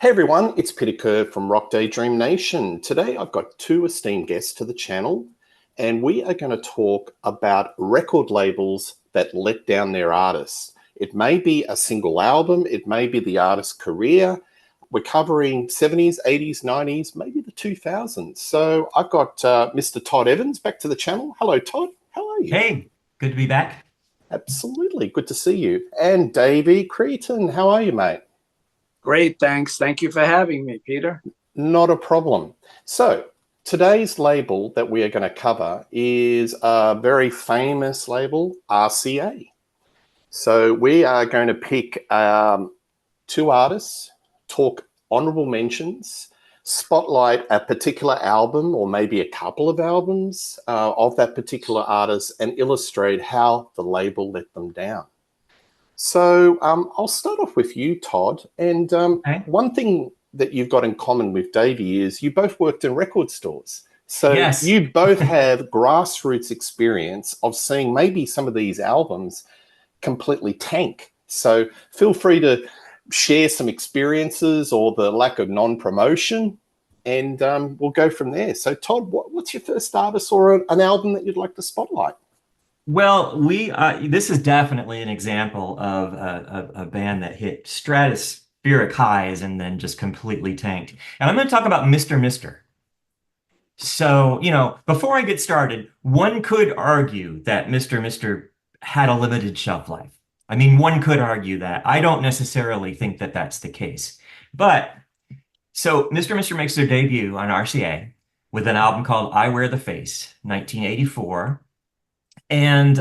Hey everyone, it's Peter Kerr from Daydream Nation. Today I've got two esteemed guests to the channel, and we are going to talk about record labels that let down their artists. It may be a single album, it may be the artist's career. We're covering 70s, 80s, 90s, maybe the 2000s. So I've got Mr. Todd Evans back to the channel. Hello, Todd. How are you? Hey, good to be back. Absolutely. Good to see you. And Davey Cretin, how are you, mate? Great, thanks. Thank you for having me, Peter. Not a problem. So today's label that we are going to cover is a very famous label, RCA. So we are going to pick two artists, talk honourable mentions, spotlight a particular album or maybe a couple of albums of that particular artist, and illustrate how the label let them down. So I'll start off with you, Todd. And one thing that you've got in common with Davey is you both worked in record stores. So yes. You both have grassroots experience of seeing maybe some of these albums completely tank. So feel free to share some experiences or the lack of non-promotion, and we'll go from there. So Todd, what's your first artist or an album that you'd like to spotlight? Well, this is definitely an example of a band that hit stratospheric highs and then just completely tanked. And I'm going to talk about Mr. Mister. So, before I get started, one could argue that Mr. Mister had a limited shelf life. I mean, one could argue that. I don't necessarily think that that's the case. But, so Mr. Mister makes their debut on RCA with an album called I Wear the Face, 1984. And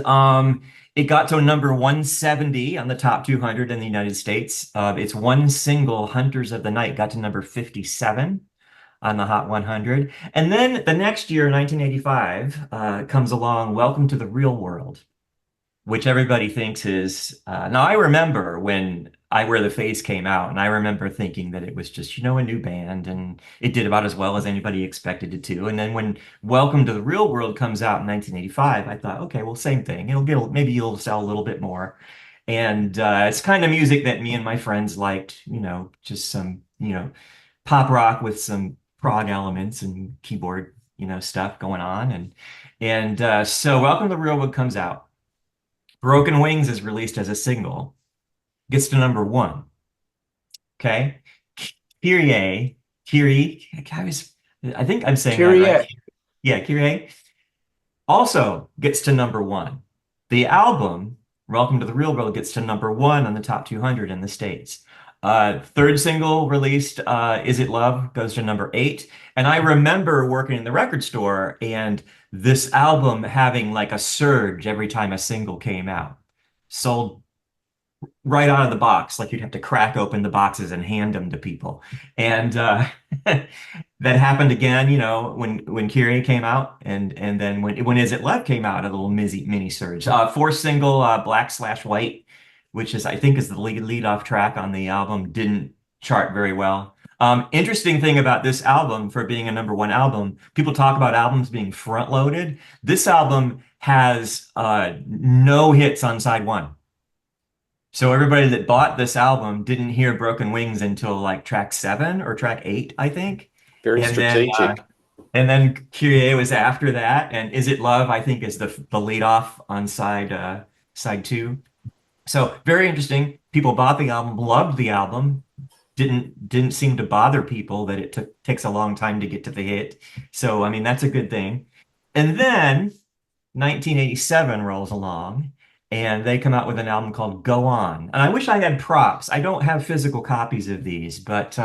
it got to number 170 on the top 200 in the United States. Its one single, Hunters of the Night, got to number 57 on the Hot 100. And then the next year, 1985, comes along Welcome to the Real World, which everybody thinks is... now, I remember when I Wear the Face came out, and I remember thinking that it was just, a new band, and it did about as well as anybody expected it to. And then when Welcome to the Real World comes out in 1985, I thought, okay, well, same thing. Maybe it'll sell a little bit more. And it's kind of music that me and my friends liked, just some, pop rock with some prog elements and keyboard, stuff going on. And so Welcome to the Real World comes out. Broken Wings is released as a single. Gets to number 1. Okay. Kyrie, I think I'm saying Kyrie. That right. Yeah, Kyrie also gets to number 1. The album, Welcome to the Real World, gets to number 1 on the top 200 in the States. Third single released, Is It Love, goes to number 8. And I remember working in the record store and this album having like a surge every time a single came out. Sold right out of the box, like you'd have to crack open the boxes and hand them to people. And that happened again, when Kyrie came out, and then when Is It Love came out, a little mini surge. Fourth single, Black/White, which I think is the lead off track on the album, didn't chart very well. Interesting thing about this album, for being a number 1 album, people talk about albums being front loaded. This album has no hits on side 1. So everybody that bought this album didn't hear Broken Wings until like track 7 or track 8, I think. Very strategic. And then Kyrie was after that, and Is It Love, I think, is the lead off on side 2. So very interesting. People bought the album, loved the album, didn't seem to bother people that it takes a long time to get to the hit. So I mean, that's a good thing. And then 1987 rolls along, and they come out with an album called Go On. And I wish I had props. I don't have physical copies of these, but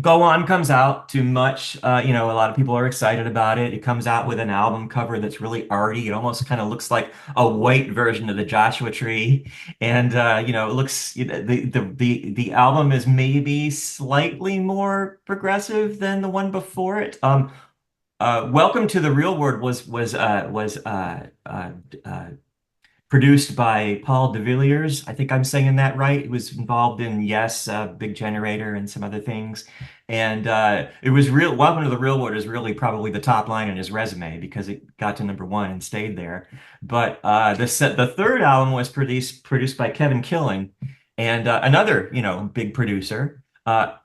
Go On comes out to much, a lot of people are excited about it. It comes out with an album cover that's really arty. It almost kind of looks like a white version of the Joshua Tree. And, it looks, the album is maybe slightly more progressive than the one before it. Welcome to the Real World was produced by Paul de Villiers. I think I'm saying that right. He was involved in Yes, Big Generator and some other things. And it was Welcome to the Real World is really probably the top line in his resume because it got to number 1 and stayed there. But the third album was produced by Kevin Killen, and another, big producer. Uh,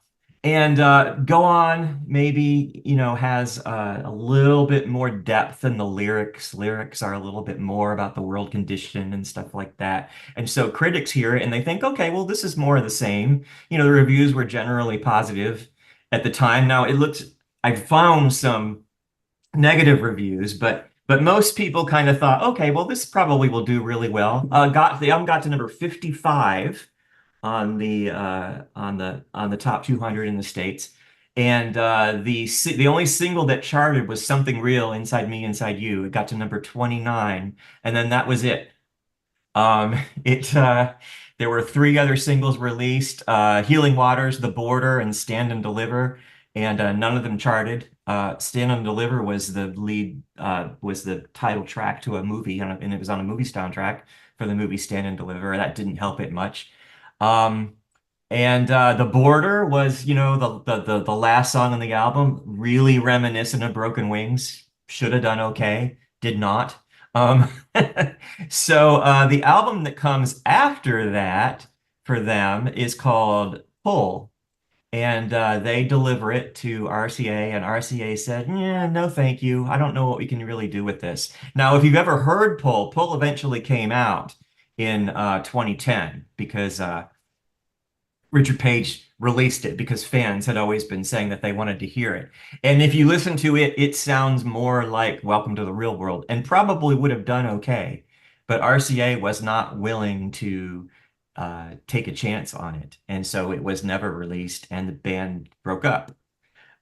and Go On maybe, has a little bit more depth in the lyrics. Lyrics are a little bit more about the world condition and stuff like that. And so critics hear it and they think, okay, well, this is more of the same. The reviews were generally positive at the time. Now I found some negative reviews, but most people kind of thought, okay, well, this probably will do really well. The album got to number 55 on the top 200 in the States. And the only single that charted was Something Real, Inside Me, Inside You. It got to number 29, and then that was it. Um, it There were three other singles released: Healing Waters, The Border, and Stand and Deliver, and none of them charted. Stand and Deliver was the title track to a movie, and it was on a movie soundtrack for the movie Stand and Deliver. That didn't help it much. Um, and The Border was, the last song on the album, really reminiscent of Broken Wings. Should have done okay, did not. Um, so the album that comes after that for them is called Pull. And they deliver it to RCA, and RCA said, yeah, no, thank you. I don't know what we can really do with this. Now, if you've ever heard Pull, Pull eventually came out in 2010 because Richard Page released it because fans had always been saying that they wanted to hear it. And if you listen to it, it sounds more like Welcome to the Real World and probably would have done okay. But RCA was not willing to take a chance on it. And so it was never released and the band broke up.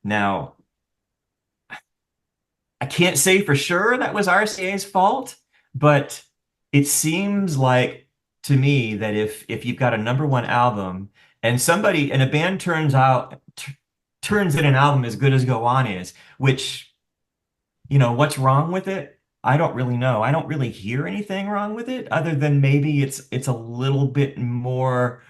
Now, I can't say for sure that was RCA's fault, but it seems like to me that if you've got a number one album and a band turns in an album as good as Go On is, which, what's wrong with it? I don't really know. I don't really hear anything wrong with it other than maybe it's a little bit more.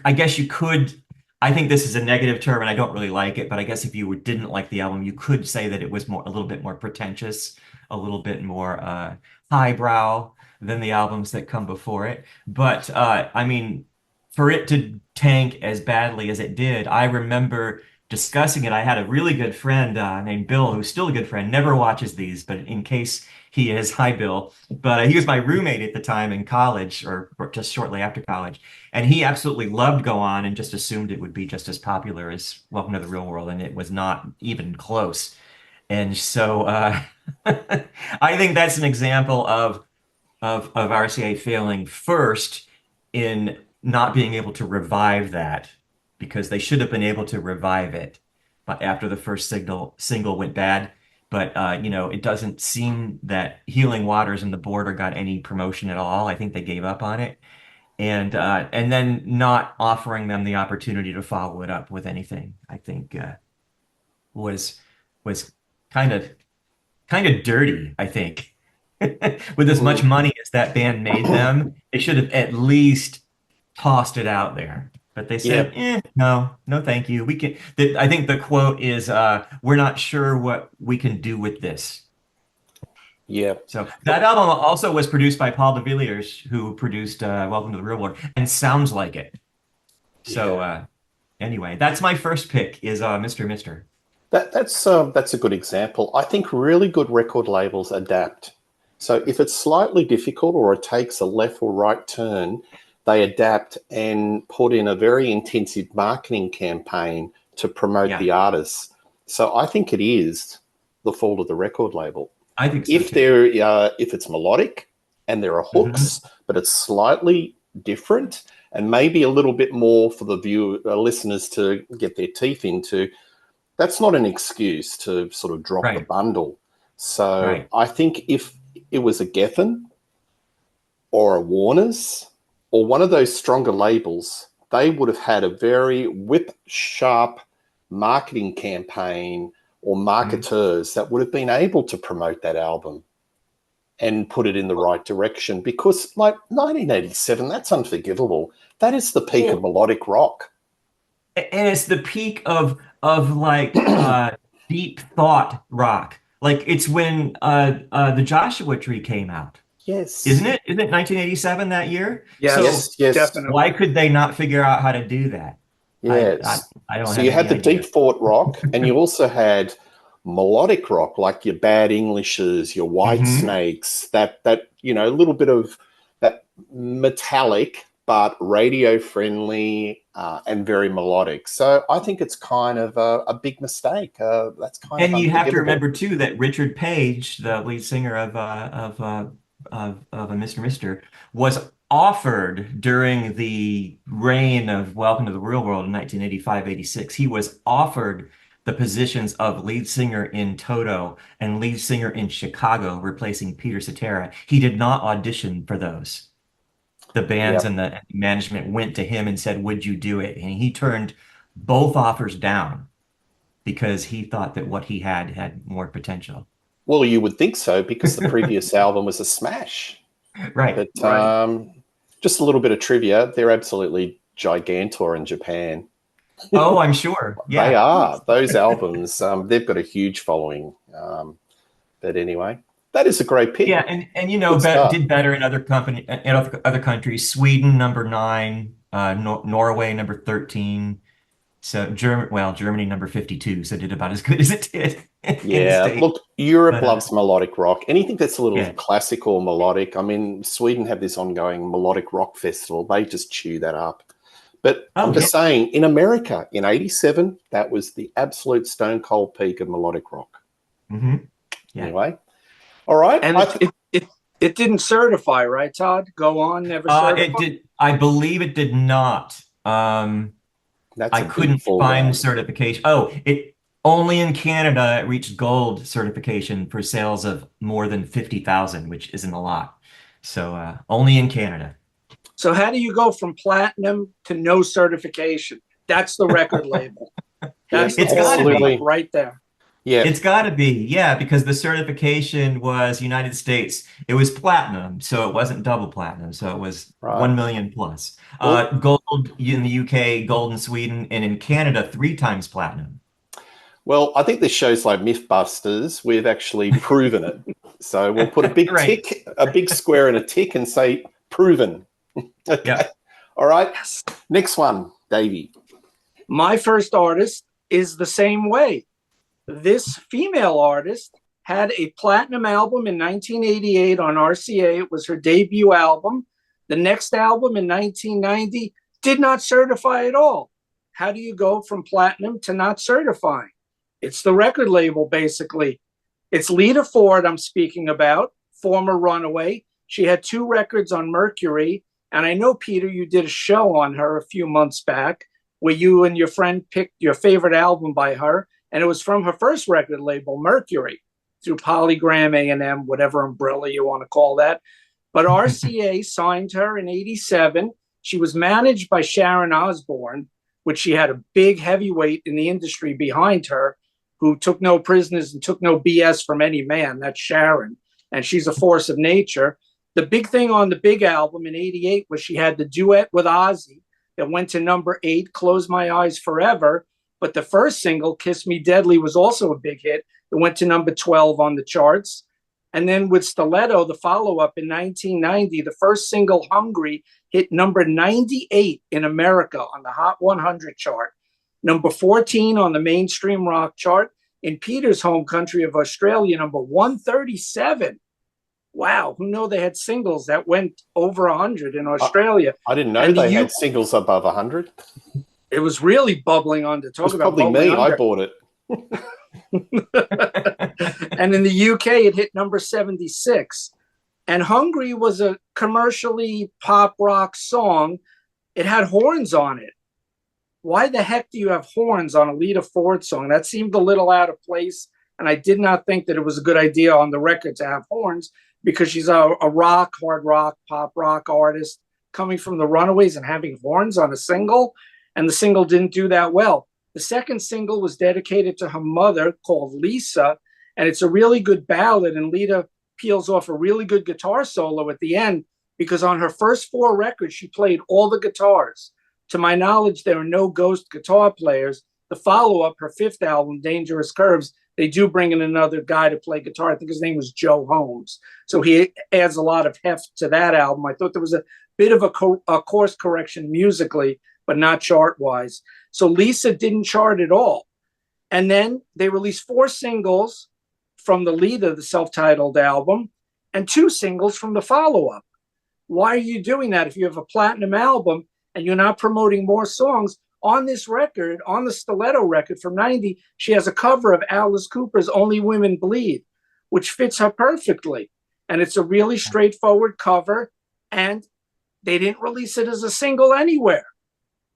I guess you could. I think this is a negative term and I don't really like it, but I guess if you didn't like the album, you could say that it was a little bit more pretentious, a little bit more highbrow than the albums that come before it. But I mean, for it to tank as badly as it did, I remember discussing it. I had a really good friend named Bill, who's still a good friend, never watches these, but in case he is, hi, Bill. But he was my roommate at the time in college or just shortly after college. And he absolutely loved Go On and just assumed it would be just as popular as Welcome to the Real World. And it was not even close. And so I think that's an example of RCA failing first in not being able to revive that because they should have been able to revive it. But after the first single went bad, but it doesn't seem that Healing Waters and The Border got any promotion at all. I think they gave up on it, and then not offering them the opportunity to follow it up with anything, I think was kind of dirty. I think with as much money as that band made them, they should have at least tossed it out there. But they said, no, thank you. I think the quote is, we're not sure what we can do with this. Yeah. So that album also was produced by Paul de Villiers, who produced Welcome to the Real World, and sounds like it. So anyway, that's my first pick is Mr. Mister. That's a good example. I think really good record labels adapt. So if it's slightly difficult or it takes a left or right turn, they adapt and put in a very intensive marketing campaign to promote the artists. So I think it is the fault of the record label. I think so if it's melodic and there are hooks, but it's slightly different and maybe a little bit more for the listeners to get their teeth into, that's not an excuse to sort of drop the bundle. So I think if it was a Geffen or a Warner's or one of those stronger labels, they would have had a very whip-sharp marketing campaign or marketeurs that would have been able to promote that album and put it in the right direction. Because, like, 1987, that's unforgivable. That is the peak of melodic rock. And it's the peak of like deep thought rock. Like, it's when the Joshua Tree came out. Yes. Isn't it 1987 that year? Yes, so yes, definitely. Why could they not figure out how to do that? Yes. I don't So have you had any the idea. deep thought rock, and you also had melodic rock, like your Bad Englishes, your White Snakes, that a little bit of that metallic but radio friendly and very melodic. So I think it's kind of a big mistake. That's kind of And you have to unforgivable. remember too that Richard Page, the lead singer of a Mr. Mister, was offered during the reign of Welcome to the Real World in 1985-86. He was offered the positions of lead singer in Toto and lead singer in Chicago, replacing Peter Cetera. He did not audition for those. The bands Yeah. and the management went to him and said, "Would you do it?" And he turned both offers down because he thought that what he had more potential. Well, you would think so because the previous album was a smash. Right. But just a little bit of trivia. They're absolutely gigantor in Japan. Oh, I'm sure. Yeah. They are. Those albums, they've got a huge following. But anyway, that is a great pick. Yeah, and did better in other countries. Sweden number 9, Norway number 13. So Germany number 52. So did about as good as it did in the Yeah, States. look, Europe loves melodic rock. Anything that's a little Yeah. classical melodic. I mean, Sweden have this ongoing melodic rock festival. They just chew that up. But I'm just saying, in America, in 87, that was the absolute stone cold peak of melodic rock. Yeah. Anyway, all right. And it didn't certify, right, Todd? Go on, never certify? It did. I believe it did not. I couldn't find certification. Oh, it only in Canada it reached gold certification for sales of more than 50,000, which isn't a lot. So only in Canada. So how do you go from platinum to no certification? That's the record label. That's It's gotta be right there. Yeah, it's got to be. Yeah, because the certification was United States. It was platinum, so it wasn't double platinum. So it was 1 million plus. Gold in the UK, gold in Sweden, and in Canada, 3 times platinum. Well, I think this shows like Mythbusters. We've actually proven it. So we'll put a big tick, a big square and a tick and say proven. Okay. Yep. All right. Next one, Davey. My first artist is the same way. This female artist had a platinum album in 1988 on RCA. It was her debut album. The next album in 1990 did not certify at all. How do you go from platinum to not certifying? It's the record label, basically. It's Lita Ford I'm speaking about, former Runaway. She had 2 records on Mercury. And I know, Peter, you did a show on her a few months back where you and your friend picked your favorite album by her. And it was from her first record label, Mercury, through Polygram, A&M, whatever umbrella you want to call that. But RCA signed her in 87. She was managed by Sharon Osbourne, which she had a big heavyweight in the industry behind her who took no prisoners and took no BS from any man. That's Sharon. And she's a force of nature. The big thing on the big album in 88 was she had the duet with Ozzy that went to number 8, Close My Eyes Forever. But the first single, Kiss Me Deadly, was also a big hit. It went to number 12 on the charts. And then with Stiletto, the follow-up in 1990, the first single, Hungry, hit number 98 in America on the Hot 100 chart, number 14 on the mainstream rock chart, in Peter's home country of Australia, number 137. Wow, who knew they had singles that went over 100 in Australia? I didn't know they had singles above 100. It was really bubbling on to talk about. Probably me. I bought it. And in the UK, it hit number 76. And Hungry was a commercially pop rock song. It had horns on it. Why the heck do you have horns on a Lita Ford song? That seemed a little out of place. And I did not think that it was a good idea on the record to have horns because she's a rock, hard rock, pop rock artist coming from the Runaways and having horns on a single. And the single didn't do that well. The second single was dedicated to her mother called Lisa. And it's a really good ballad. And Lita peels off a really good guitar solo at the end because on her first 4 records, she played all the guitars. To my knowledge, there are no ghost guitar players. The follow-up, her 5th album, Dangerous Curves, they do bring in another guy to play guitar. I think his name was Joe Holmes. So he adds a lot of heft to that album. I thought there was a bit of a course correction musically, but not chart-wise. So Lisa didn't chart at all. And then they released 4 singles from the Lita, the self-titled album, and 2 singles from the follow-up. Why are you doing that if you have a platinum album and you're not promoting more songs? On this record, on the Stiletto record from 90, she has a cover of Alice Cooper's Only Women Bleed, which fits her perfectly. And it's a really straightforward cover, and they didn't release it as a single anywhere.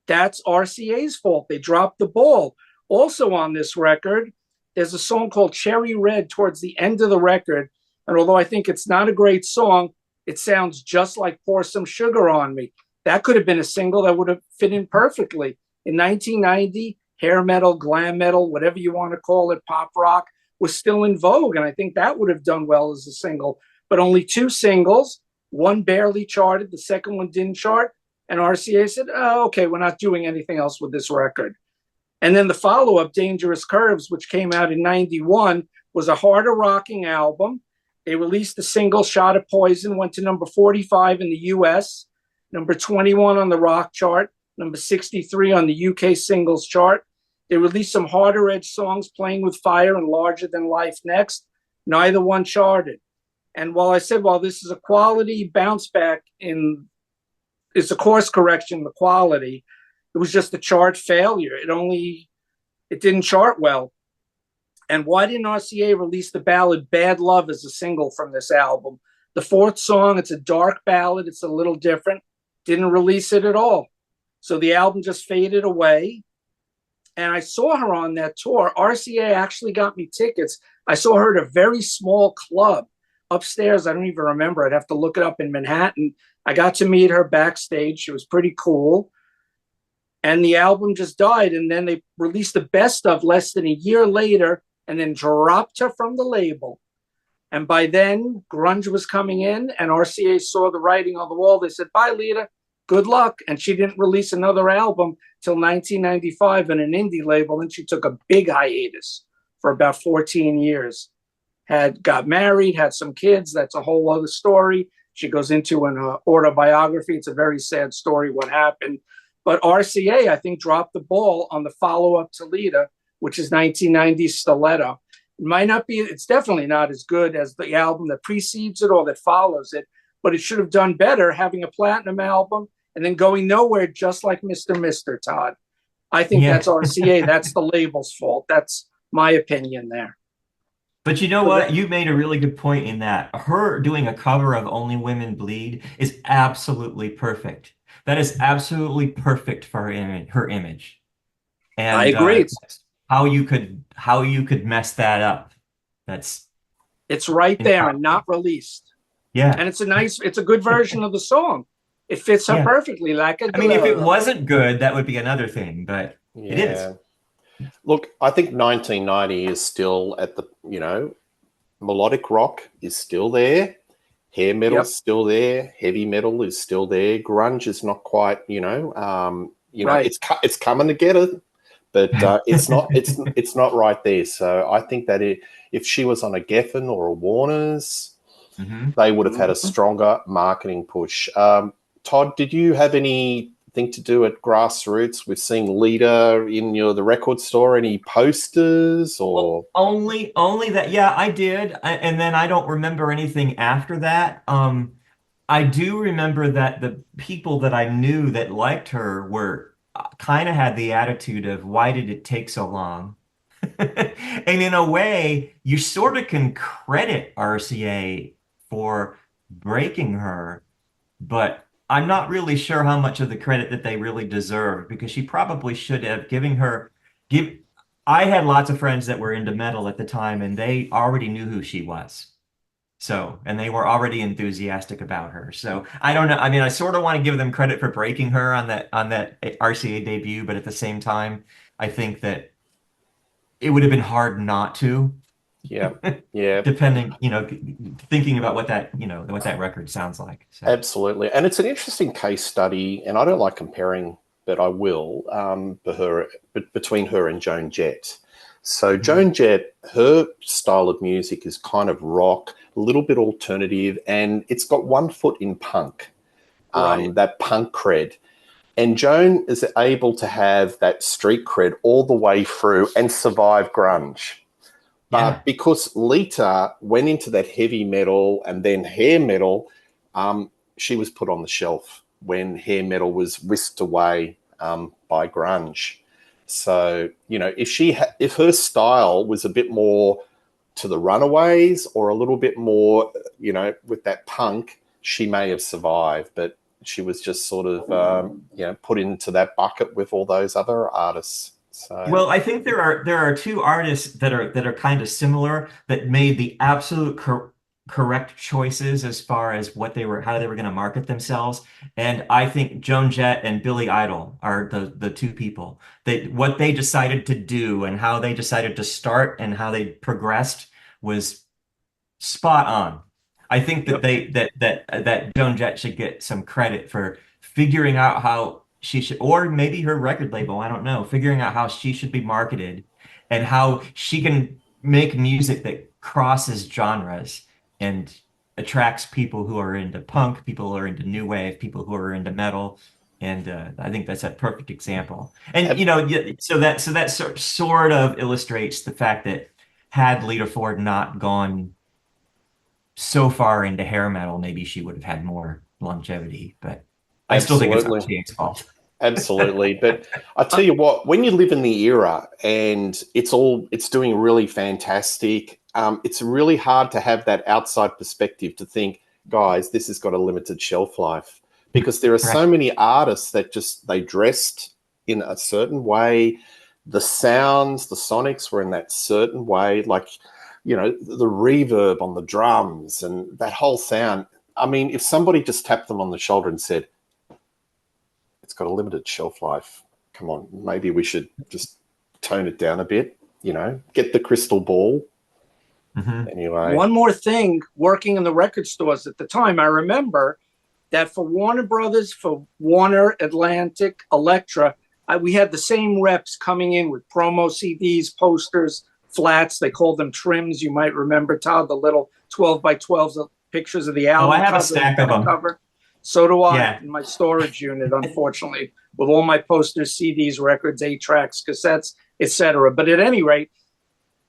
That's RCA's fault. They dropped the ball. Also on this record, there's a song called Cherry Red towards the end of the record. And although I think it's not a great song, it sounds just like Pour Some Sugar on Me. That could have been a single that would have fit in perfectly. In 1990, hair metal, glam metal, whatever you want to call it, pop rock, was still in vogue. And I think that would have done well as a single. But only 2 singles. One barely charted. The second one didn't chart. And RCA said, oh, okay, we're not doing anything else with this record. And then the follow-up, Dangerous Curves, which came out in 91, was a harder rocking album. They released the single Shot of Poison, went to number 45 in the US, number 21 on the rock chart, number 63 on the UK singles chart. They released some harder edge songs, Playing with Fire and Larger Than Life next. Neither one charted. And while I said, well, this is a quality bounce back it's a course correction in the quality, it was just a chart failure. It didn't chart well. And why didn't RCA release the ballad Bad Love as a single from this album? The 4th song, it's a dark ballad. It's a little different. Didn't release it at all. So the album just faded away. And I saw her on that tour. RCA actually got me tickets. I saw her at a very small club upstairs. I don't even remember. I'd have to look it up in Manhattan. I got to meet her backstage. She was pretty cool. And the album just died. And then they released the best of less than a year later and then dropped her from the label. And by then, grunge was coming in and RCA saw the writing on the wall. They said, bye, Lita. Good luck. And she didn't release another album till 1995 on an indie label. And she took a big hiatus for about 14 years. Got married, had some kids. That's a whole other story. She goes into an autobiography. It's a very sad story what happened. But RCA, I think, dropped the ball on the follow-up to Lita, which is 1990's Stiletto. It might not be, it's definitely not as good as the album that precedes it or that follows it, but it should have done better having a platinum album and then going nowhere just like Mr. Todd. I think that's RCA. That's the label's fault. That's my opinion there. But you know what? You made a really good point in that. Her doing a cover of Only Women Bleed is absolutely perfect. That is absolutely perfect for her image. And I agree. How you could mess that up. It's right there and not released. Yeah. And it's a good version of the song. It fits her perfectly like a glove. I mean, if it wasn't good, that would be another thing, but it is. Look, I think 1990 is still at the, melodic rock is still there. Hair metal is still there. Heavy metal is still there. Grunge is not quite, it's coming together, but it's not right there. So I think that if she was on a Geffen or a Warner's, they would have had a stronger marketing push. Todd, did you have anything to do at Grassroots with seeing Lita in the record store? Any posters or? Well, only that. Yeah, I did. And then I don't remember anything after that. I do remember that the people that I knew that liked her were kind of had the attitude of, why did it take so long? And in a way, you sort of can credit RCA for breaking her, but I'm not really sure how much of the credit that they really deserve, because she probably should have I had lots of friends that were into metal at the time, and they already knew who she was. So, and they were already enthusiastic about her. So I don't know. I mean, I sort of want to give them credit for breaking her on that RCA debut, but at the same time, I think that it would have been hard not to. Yeah. Depending, thinking about what that record sounds like. So. Absolutely. And it's an interesting case study, and I don't like comparing, but I will, between her and Joan Jett. So Joan Jett, her style of music is kind of rock, a little bit alternative, and it's got one foot in punk, that punk cred. And Joan is able to have that street cred all the way through and survive grunge. But because Lita went into that heavy metal and then hair metal, she was put on the shelf when hair metal was whisked away by grunge. So, you know, if her style was a bit more to the Runaways or a little bit more, you know, with that punk, she may have survived. But she was just sort of, you know, put into that bucket with all those other artists. So. Well, I think there are two artists that are kind of similar that made the absolute correct choices as far as how they were going to market themselves. And I think Joan Jett and Billy Idol are the two people that what they decided to do and how they decided to start and how they progressed was spot on. I think that that Joan Jett should get some credit for figuring out how she should, or maybe her record label, I don't know, figuring out how she should be marketed and how she can make music that crosses genres and attracts people who are into punk, people who are into new wave, people who are into metal. And I think that's a perfect example. And, you know, so that sort of illustrates the fact that had Lita Ford not gone so far into hair metal, maybe she would have had more longevity. But I still think it's RCA's fault. Absolutely. But I tell you what, when you live in the era and it's doing really fantastic, it's really hard to have that outside perspective to think, guys, this has got a limited shelf life, because there are so many artists that they dressed in a certain way. The sounds, the sonics were in that certain way, like, you know, the reverb on the drums and that whole sound. I mean, if somebody just tapped them on the shoulder and said, it's got a limited shelf life, come on, maybe we should just tone it down a bit, you know, get the crystal ball. Anyway. One more thing, working in the record stores at the time, I remember that for Warner Brothers, for Warner, Atlantic, Elektra, we had the same reps coming in with promo CDs, posters, flats. They called them trims. You might remember, Todd, the little 12 by 12s pictures of the album. Oh, I have a stack of them. Cover. So do I in my storage unit, unfortunately, with all my posters, CDs, records, 8-tracks, cassettes, etc. But at any rate,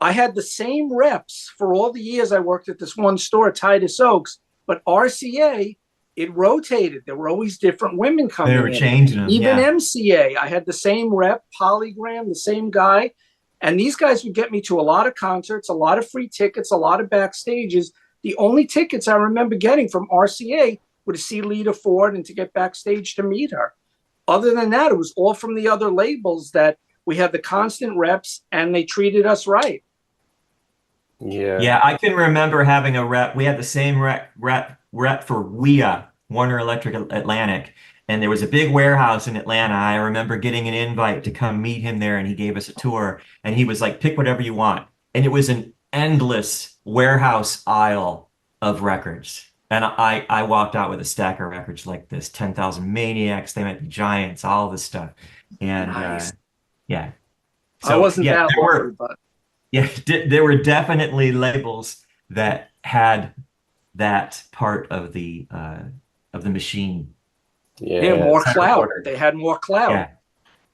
I had the same reps for all the years I worked at this one store, Titus Oaks, but RCA, it rotated. There were always different women coming in. They were changing them, Even MCA, I had the same rep, Polygram, the same guy. And these guys would get me to a lot of concerts, a lot of free tickets, a lot of backstages. The only tickets I remember getting from RCA were to see Lita Ford and to get backstage to meet her. Other than that, it was all from the other labels that we had the constant reps and they treated us right. Yeah, I can remember having a rep. We had the same rep for WEA, Warner Electric Atlantic. And there was a big warehouse in Atlanta. I remember getting an invite to come meet him there, and he gave us a tour. And he was like, pick whatever you want. And it was an endless warehouse aisle of records. And I walked out with a stack of records like this, 10,000 Maniacs, They Might Be Giants, all this stuff. And yeah. So, I wasn't that lucky, but... Yeah, there were definitely labels that had that part of the machine. Yeah, more clout. They had more clout.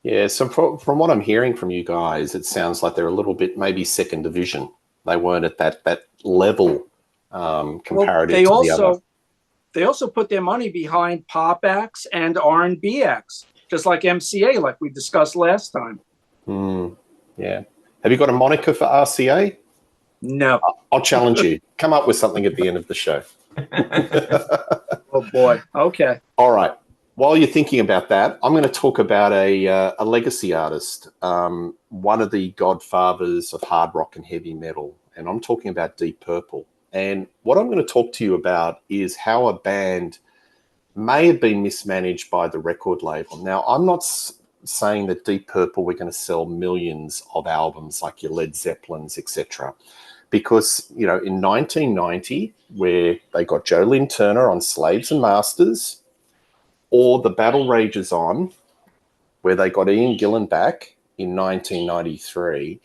Yeah. So from what I'm hearing from you guys, it sounds like they're a little bit maybe second division. They weren't at that level comparative to the other. They also put their money behind pop acts and R&B acts, just like MCA, like we discussed last time. Yeah. Have you got a moniker for RCA? No. I'll challenge you. Come up with something at the end of the show. Oh, boy. Okay. All right. While you're thinking about that, I'm going to talk about a legacy artist, one of the godfathers of hard rock and heavy metal, and I'm talking about Deep Purple. And what I'm going to talk to you about is how a band may have been mismanaged by the record label. Now, I'm not saying that Deep Purple we're going to sell millions of albums like your Led Zeppelins, etc. Because, you know, in 1990, where they got Joe Lynn Turner on Slaves and Masters, or The Battle Rages On, where they got Ian Gillan back in 1993,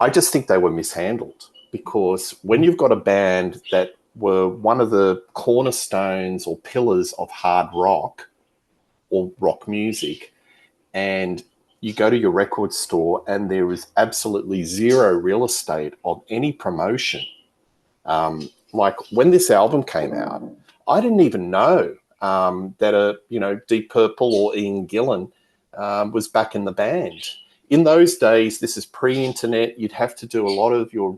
I just think they were mishandled. Because when you've got a band that were one of the cornerstones or pillars of hard rock, or rock music, and you go to your record store and there is absolutely zero real estate of any promotion. Like when this album came out, I didn't even know that Deep Purple or Ian Gillan was back in the band. In those days, this is pre-internet. You'd have to do a lot of your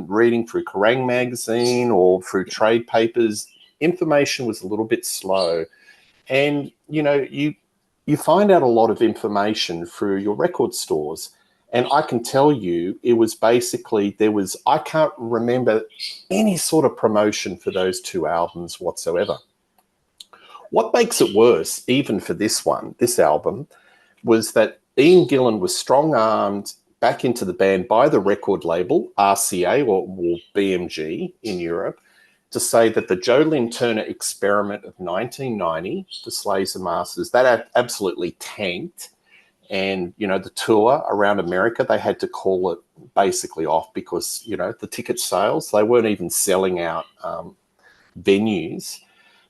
reading through Kerrang magazine or through trade papers. Information was a little bit slow, and you find out a lot of information through your record stores. And I can tell you, it was basically, I can't remember any sort of promotion for those two albums whatsoever. What makes it worse, even for this album, was that Ian Gillan was strong-armed back into the band by the record label, RCA or BMG in Europe, to say that the Joe Lynn Turner experiment of 1990, the Slaves and Masters, that absolutely tanked. And, the tour around America, they had to call it basically off because, the ticket sales, they weren't even selling out venues.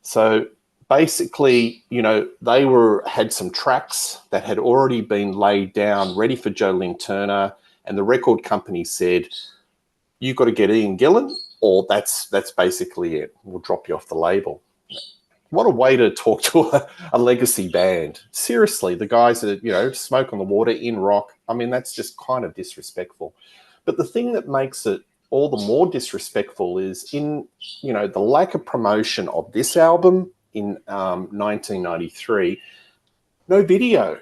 So basically, they had some tracks that had already been laid down, ready for Joe Lynn Turner. And the record company said, you've got to get Ian Gillan, or that's basically it. We'll drop you off the label. What a way to talk to a legacy band. Seriously, the guys that, smoke on the water in rock. I mean, that's just kind of disrespectful. But the thing that makes it all the more disrespectful is the lack of promotion of this album in 1993, no video.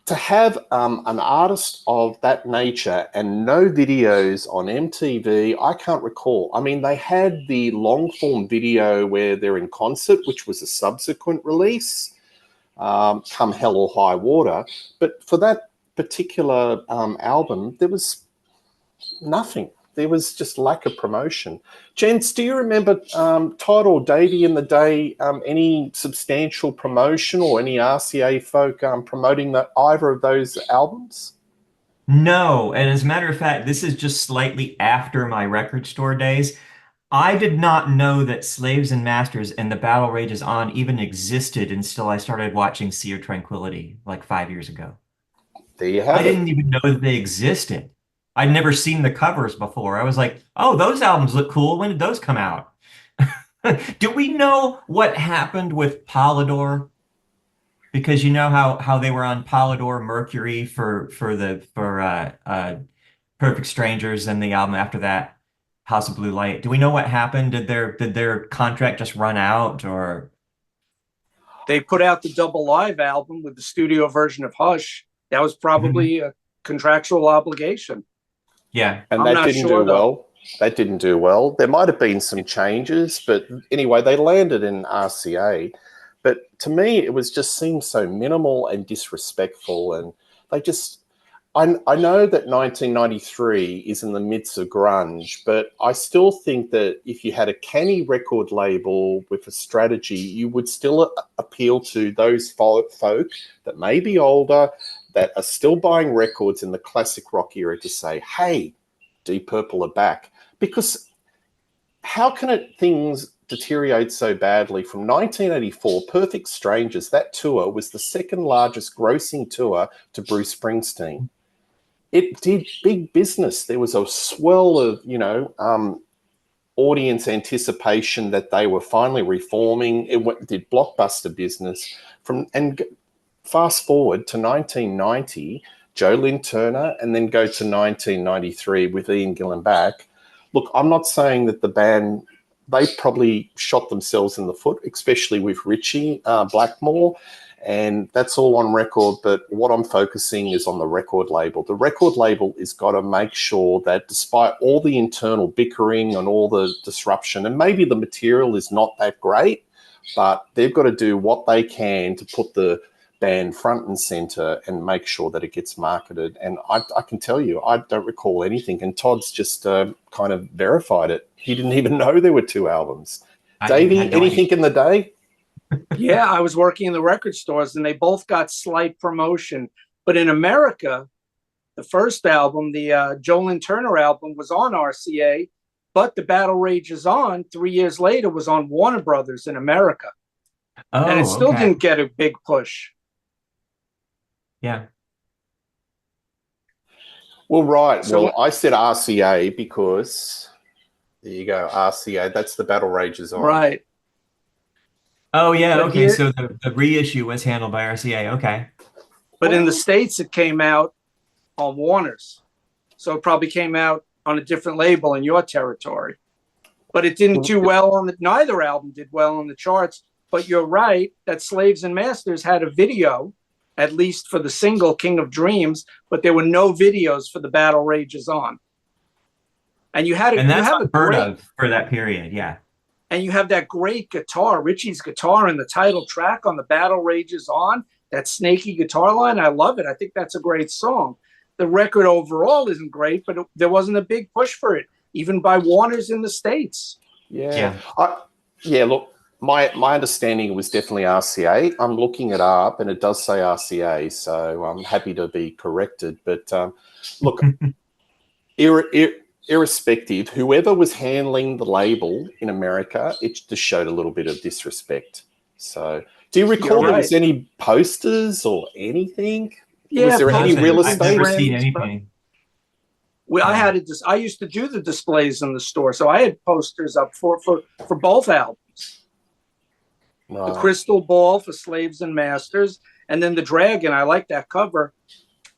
To have an artist of that nature and no videos on MTV, I can't recall. I mean, they had the long-form video where they're in concert, which was a subsequent release, come hell or high water. But for that particular album, there was nothing. There was just lack of promotion. Gents, do you remember Todd or Davey in the day, any substantial promotion or any RCA folk promoting either of those albums? No, and as a matter of fact, this is just slightly after my record store days. I did not know that Slaves and Masters and The Battle Rages On even existed until I started watching Sea of Tranquility like 5 years ago. There you have it. I didn't even know that they existed. I'd never seen the covers before. I was like, oh, those albums look cool. When did those come out? Do we know what happened with Polydor? Because you know how they were on Polydor Mercury for Perfect Strangers and the album after that, House of Blue Light. Do we know what happened? Did their contract just run out, or they put out the double live album with the studio version of Hush? That was probably a contractual obligation. Yeah. And that didn't do well. That didn't do well. There might have been some changes, but anyway, they landed in RCA. But to me, it just seemed so minimal and disrespectful. And they just, I know that 1993 is in the midst of grunge, but I still think that if you had a canny record label with a strategy, you would still appeal to those folk that may be older, that are still buying records in the classic rock era to say, hey, Deep Purple are back. Because how can things deteriorate so badly? From 1984, Perfect Strangers, that tour was the second largest grossing tour to Bruce Springsteen. It did big business. There was a swell of, audience anticipation that they were finally reforming. It did blockbuster business. Fast forward to 1990, Joe Lynn Turner, and then go to 1993 with Ian Gillan back. Look, I'm not saying that the band, they probably shot themselves in the foot, especially with Richie Blackmore, and that's all on record. But what I'm focusing is on the record label. The record label has got to make sure that despite all the internal bickering and all the disruption, and maybe the material is not that great, but they've got to do what they can to put the band front and center and make sure that it gets marketed. And I can tell you, I don't recall anything. And Todd's just kind of verified it. He didn't even know there were two albums. Davey, anything in the day? Yeah, I was working in the record stores and they both got slight promotion. But in America, the first album, the Joe Lynn Turner album, was on RCA, but The Battle Rages On 3 years later was on Warner Brothers in America. And it Oh, still okay. didn't get a big push. Yeah. Well, right. So Well, I said RCA because there you go, RCA. That's the Battle Rages on. right. Oh, yeah. But Okay. here, So the reissue was handled by RCA. Okay. but in the States, it came out on Warner's. So it probably came out on a different label in your territory. But it didn't do well on neither album did well on the charts. But you're right that Slaves and Masters had a video, at least for the single King of Dreams, but there were no videos for the Battle Rages On. And you had And that's a unheard great of for that period. Yeah. and you have that great guitar, Richie's guitar in the title track on the Battle Rages On, that snaky guitar line. I love it. I think that's a great song. The record overall isn't great, but there wasn't a big push for it, even by Warner's in the States. Yeah. Look, my understanding was definitely RCA. I'm looking it up and it does say RCA, so I'm happy to be corrected. But look, irrespective, whoever was handling the label in America, it just showed a little bit of disrespect. So do you recall there was any posters or anything? Yeah, was there any real I've estate? never seen anything. I used to do the displays in the store, so I had posters up for both albums. Right. The Crystal Ball for Slaves and Masters, and then the Dragon. I like that cover.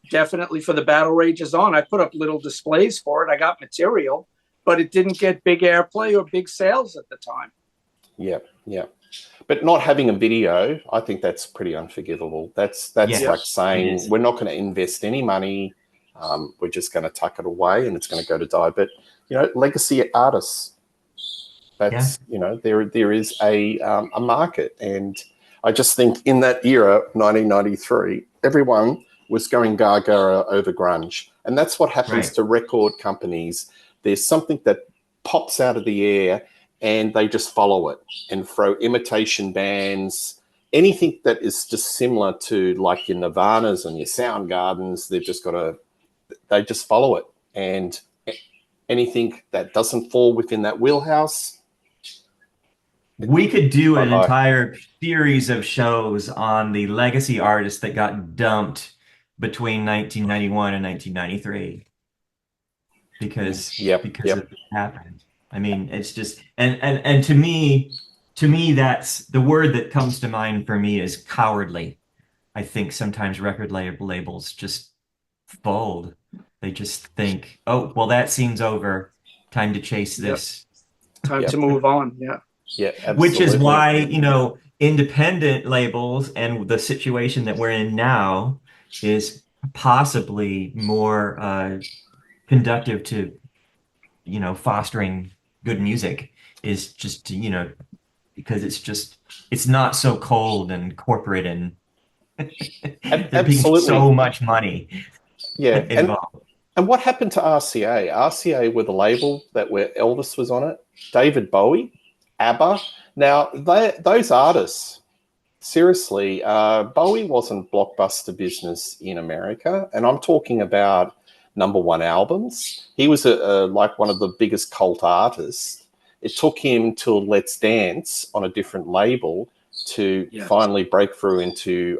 Definitely for the Battle Rages On. I put up little displays for it. I got material, but it didn't get big airplay or big sales at the time. Yeah. But not having a video, I think that's pretty unforgivable. That's like saying we're not going to invest any money. We're just going to tuck it away and it's going to go to die. But, legacy artists, that's, there is a market. And I just think in that era, 1993, everyone was going gaga over grunge. And that's what happens to record companies. There's something that pops out of the air and they just follow it and throw imitation bands, anything that is just similar to like your Nirvanas and your Soundgardens. They just follow it. And anything that doesn't fall within that wheelhouse. We could do an entire series of shows on the legacy artists that got dumped between 1991 and 1993 because it happened. I mean, it's just and to me that's the word that comes to mind for me is cowardly. I think sometimes record labels just fold. They just think, oh, well, that scene's over. Time to chase this. Time to move on. Yeah. Yeah, absolutely. Which is why, independent labels and the situation that we're in now is possibly more conducive to, fostering good music is just, because it's not so cold and corporate and there being so much money involved. And what happened to RCA? RCA were the label where Elvis was on it, David Bowie, ABBA. Now, those artists, seriously, Bowie wasn't blockbuster business in America, and I'm talking about #1 albums. He was like one of the biggest cult artists. It took him till Let's Dance on a different label to finally break through into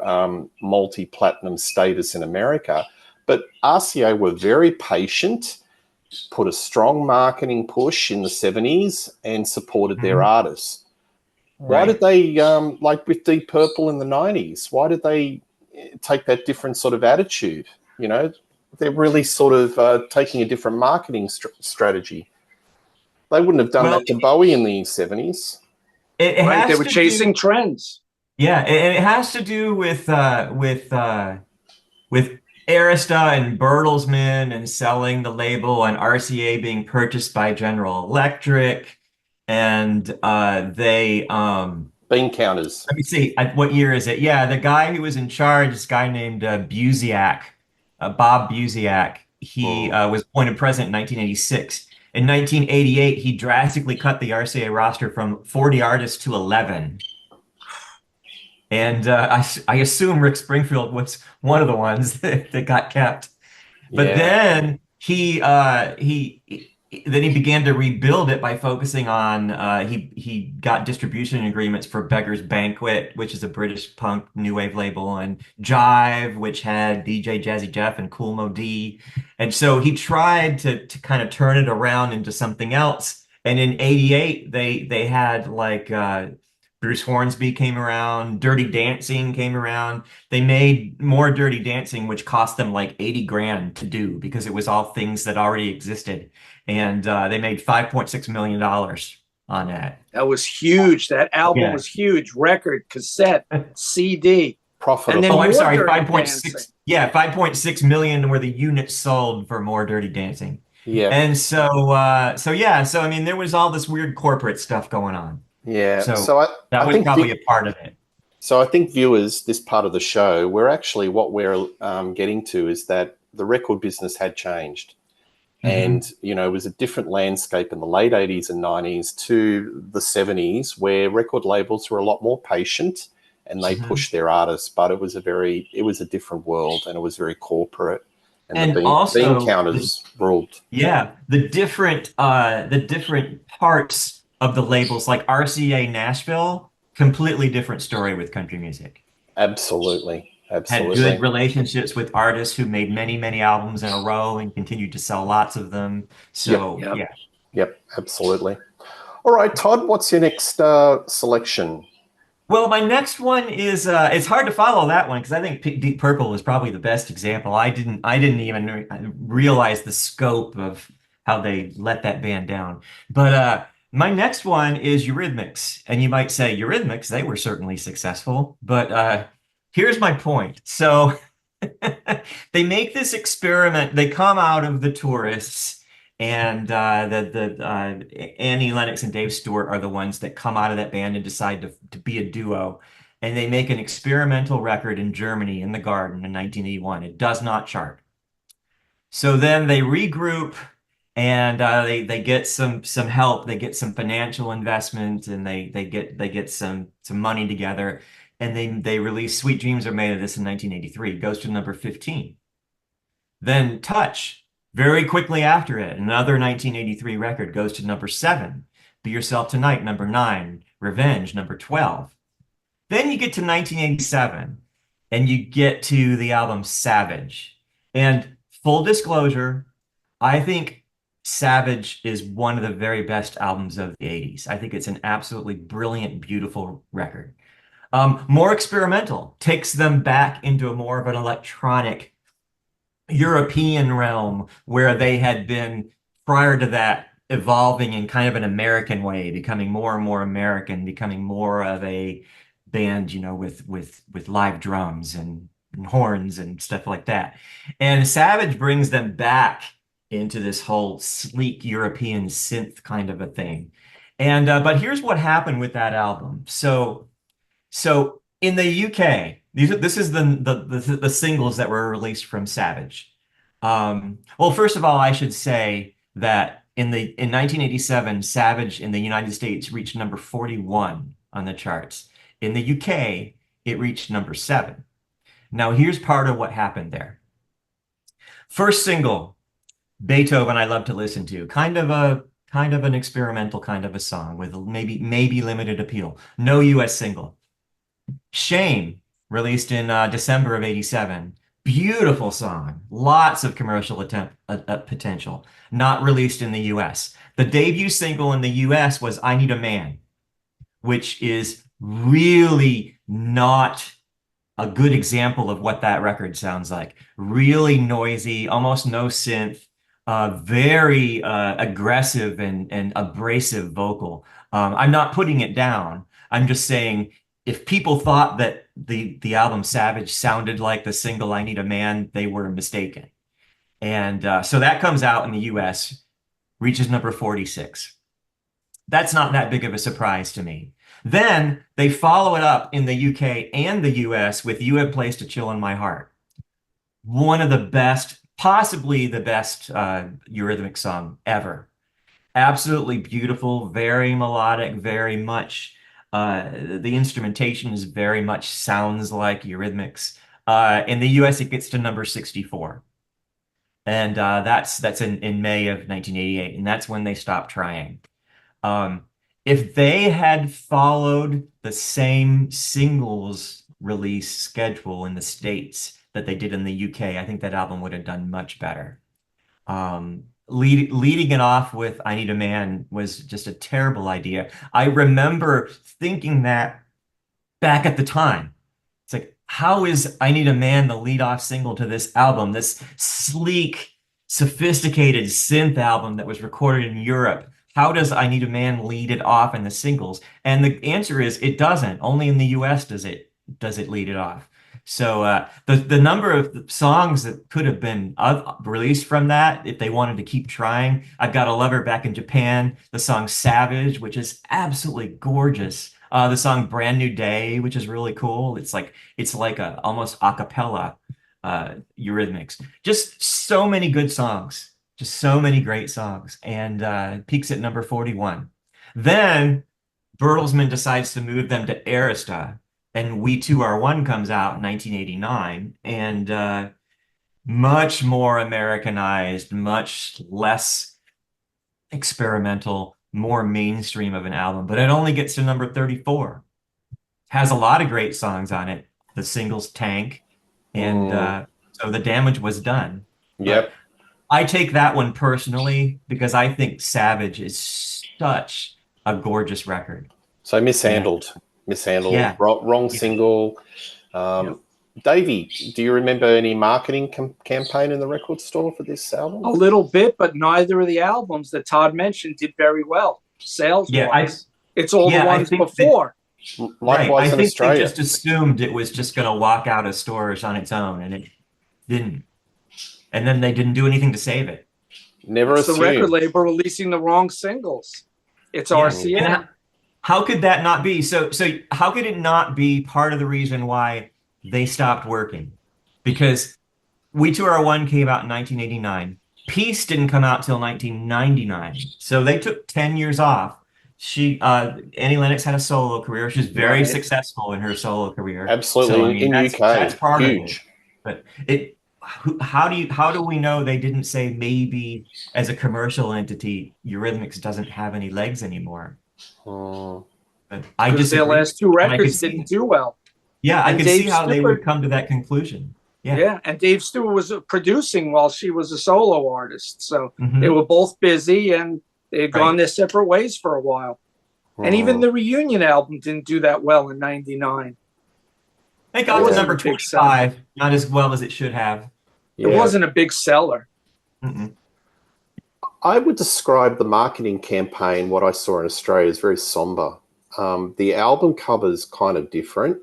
multi-platinum status in America. But RCA were very patient, put a strong marketing push in the 70s and supported their artists. Why did they, like with Deep Purple in the 90s, why did they take that different sort of attitude? They're really sort of taking a different marketing strategy. They wouldn't have done that to Bowie in the 70s. They were chasing trends. Yeah, and it has to do with Arista and Bertelsmann and selling the label and RCA being purchased by General Electric, and they bean counters. Let me see, what year is it? Yeah, the guy who was in charge, this guy named Busiak, Bob Busiak. He was appointed president in 1986. In 1988, he drastically cut the RCA roster from 40 artists to 11. And I assume Rick Springfield was one of the ones that got kept. But then he then he began to rebuild it by focusing on he got distribution agreements for Beggar's Banquet, which is a British punk new wave label, and Jive, which had DJ Jazzy Jeff and Cool Mo D. And so he tried to kind of turn it around into something else. And in '88, they had like Bruce Hornsby came around, Dirty Dancing came around. They made more Dirty Dancing, which cost them like 80 grand to do because it was all things that already existed. And they made $5.6 million on that. That was huge. That album Yeah. was huge. Record, cassette, CD. Profitable. And then Oh, I'm more sorry, Dirty 5.6. Dancing. Yeah, 5.6 million were the units sold for more Dirty Dancing. Yeah. And so I mean, there was all this weird corporate stuff going on. Yeah. So that I was think probably a part of it. So I think viewers, this part of the show, what we're getting to is that the record business had changed. And, you know, it was a different landscape in the late 80s and 90s to the 70s, where record labels were a lot more patient and they pushed their artists. But it was a different world, and it was very corporate. And the bean counters ruled. Yeah, the different parts of the labels, like RCA Nashville, completely different story with country music. Absolutely. Had good relationships with artists who made many, many albums in a row and continued to sell lots of them. So, Yep, absolutely. All right, Todd, what's your next selection? Well, my next one is it's hard to follow that one because I think Deep Purple is probably the best example. I didn't even realize the scope of how they let that band down. But my next one is Eurythmics, and you might say Eurythmics, they were certainly successful, but here's my point. So they make this experiment. They come out of the Tourists, and Annie Lennox and Dave Stewart are the ones that come out of that band and decide to be a duo. And they make an experimental record in Germany in the Garden in 1981. It does not chart. So then they regroup, and they get some help. They get some financial investment, and they get some money together. And they release Sweet Dreams Are Made of This in 1983. It goes to number 15. Then Touch, very quickly after it, another 1983 record, goes to number 7. Be Yourself Tonight, number 9. Revenge, number 12. Then you get to 1987, and you get to the album Savage. And full disclosure, I think Savage is one of the very best albums of the 80s. I think it's an absolutely brilliant, beautiful record. More experimental, takes them back into a more of an electronic European realm where they had been, prior to that, evolving in kind of an American way, becoming more and more American, becoming more of a band, you know, with live drums and horns and stuff like that. And Savage brings them back into this whole sleek European synth kind of a thing. And but here's what happened with that album. So in the UK, this is the singles that were released from Savage. Well, first of all, I should say that in 1987, Savage in the United States reached number 41 on the charts. In the UK, it reached number 7. Now, here's part of what happened there. First single, Beethoven, I Love to Listen to, kind of an experimental kind of a song with maybe limited appeal. No US single. Shame, released in December of '87. Beautiful song, lots of commercial potential, not released in the US. The debut single in the US was I Need a Man, which is really not a good example of what that record sounds like. Really noisy, almost no synth, very aggressive and abrasive vocal. I'm not putting it down. I'm just saying if people thought that the album Savage sounded like the single I Need a Man, they were mistaken. And so that comes out in the US, reaches number 46. That's not that big of a surprise to me. Then they follow it up in the UK and the US with You Have Placed a Chill in My Heart. One of the best, possibly the best Eurythmics song ever. Absolutely beautiful, very melodic, very much. The instrumentation is very much sounds like Eurythmics. In the US, it gets to number 64. And that's in May of 1988, and that's when they stopped trying. Um, if they had followed the same singles release schedule in the States that they did in the UK, I think that album would have done much better. Leading it off with I Need a Man was just a terrible idea. I remember thinking that back at the time. It's like, how is I Need a Man the lead-off single to this album, this sleek, sophisticated synth album that was recorded in Europe? How does I Need a Man lead it off in the singles? And the answer is it doesn't. Only in the US does it lead it off. So the number of songs that could have been released from that, if they wanted to keep trying, I've Got a Lover Back in Japan, the song Savage, which is absolutely gorgeous. The song Brand New Day, which is really cool. It's like a almost a cappella Eurythmics. Just so many good songs. Just so many great songs. And peaks at number 41. Then Bertelsmann decides to move them to Arista, and We Two Are One comes out in 1989, and much more Americanized, much less experimental, more mainstream of an album, but it only gets to number 34. Has a lot of great songs on it. The singles tank, and so the damage was done. Yep. But I take that one personally because I think Savage is such a gorgeous record. So mishandled. Yeah. Wrong single. Davey, do you remember any marketing campaign in the record store for this album? A little bit, but neither of the albums that Todd mentioned did very well sales-wise. It's all the ones before. Likewise in Australia. They just assumed it was just going to walk out of stores on its own, and it didn't. And then they didn't do anything to save it. Never assumed. The record label releasing the wrong singles. It's RCA. And how could that not be? So how could it not be part of the reason why they stopped working? Because We Two Are One came out in 1989. Peace didn't come out till 1999. So they took 10 years off. Annie Lennox had a solo career. She's very successful in her solo career. Absolutely. So, I mean, in that's, UK. that's part Huge. of it. But how do we know they didn't say maybe as a commercial entity, Eurythmics doesn't have any legs anymore? But I just their last two records didn't do well. Yeah, I can see how they would come to that conclusion. Yeah, and Dave Stewart was producing while she was a solo artist. So they were both busy and they had gone their separate ways for a while. And even the reunion album didn't do that well in 99. It got to number 25, not as well as it should have. It wasn't a big seller. I would describe the marketing campaign, what I saw in Australia, as very somber. The album cover is kind of different.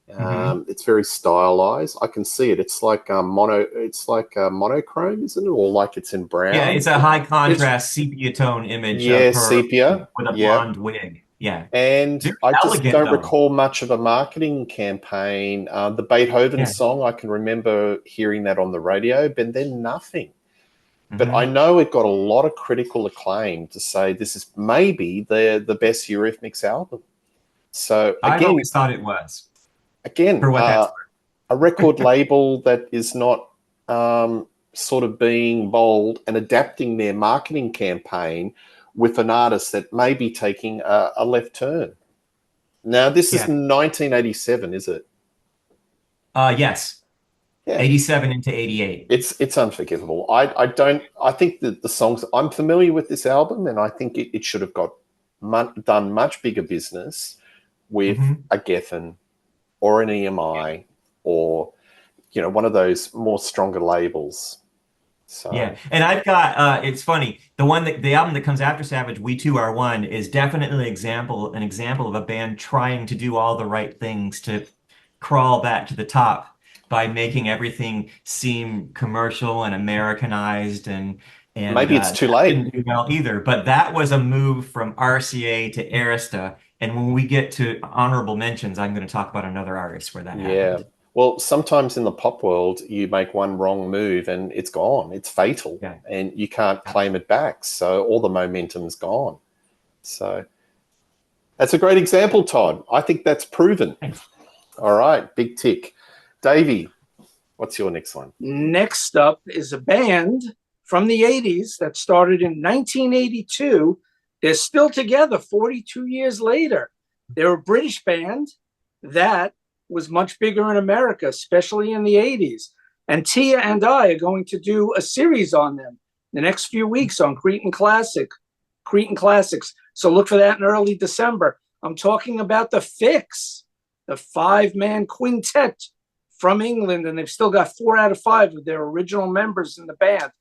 It's very stylized. I can see it. It's like monochrome, isn't it? Or like it's in brown. Yeah, it's a high contrast sepia tone image. Yeah, sepia with a blonde wig. Yeah, and I just don't recall much of a marketing campaign. The Beethoven song, I can remember hearing that on the radio, but then nothing. But I know it got a lot of critical acclaim to say this is maybe the best Eurythmics album. So again, I always thought it was. Again, a record label that is not sort of being bold and adapting their marketing campaign with an artist that may be taking a left turn. Now, this is 1987, is it? Yes. Yeah. 87 into 88. It's unforgivable. I think that the songs, I'm familiar with this album, and I think it should have got done much bigger business with a Geffen or an EMI or, one of those more stronger labels. So. Yeah, and I've got, it's funny, the album that comes after Savage, We Two Are One, is definitely an example of a band trying to do all the right things to crawl back to the top by making everything seem commercial and Americanized, and maybe it's too late. Didn't do well either, but that was a move from RCA to Arista. And when we get to honorable mentions, I'm going to talk about another artist where that happened. Well, sometimes in the pop world, you make one wrong move and it's gone. It's fatal, and you can't claim it back. So all the momentum's gone. So that's a great example, Todd. I think that's proven. Thanks. All right, big tick. Davey, What's your next one? Next up is a band from the 80s that started in 1982. They're still together 42 years later. They're a British band that was much bigger in America, especially in the 80s. And Tia and I are going to do a series on them the next few weeks on Cretin Classics. So look for that in early December. I'm talking about the Fixx, the 5-man quintet from England, and they've still got 4 out of 5 of their original members in the band.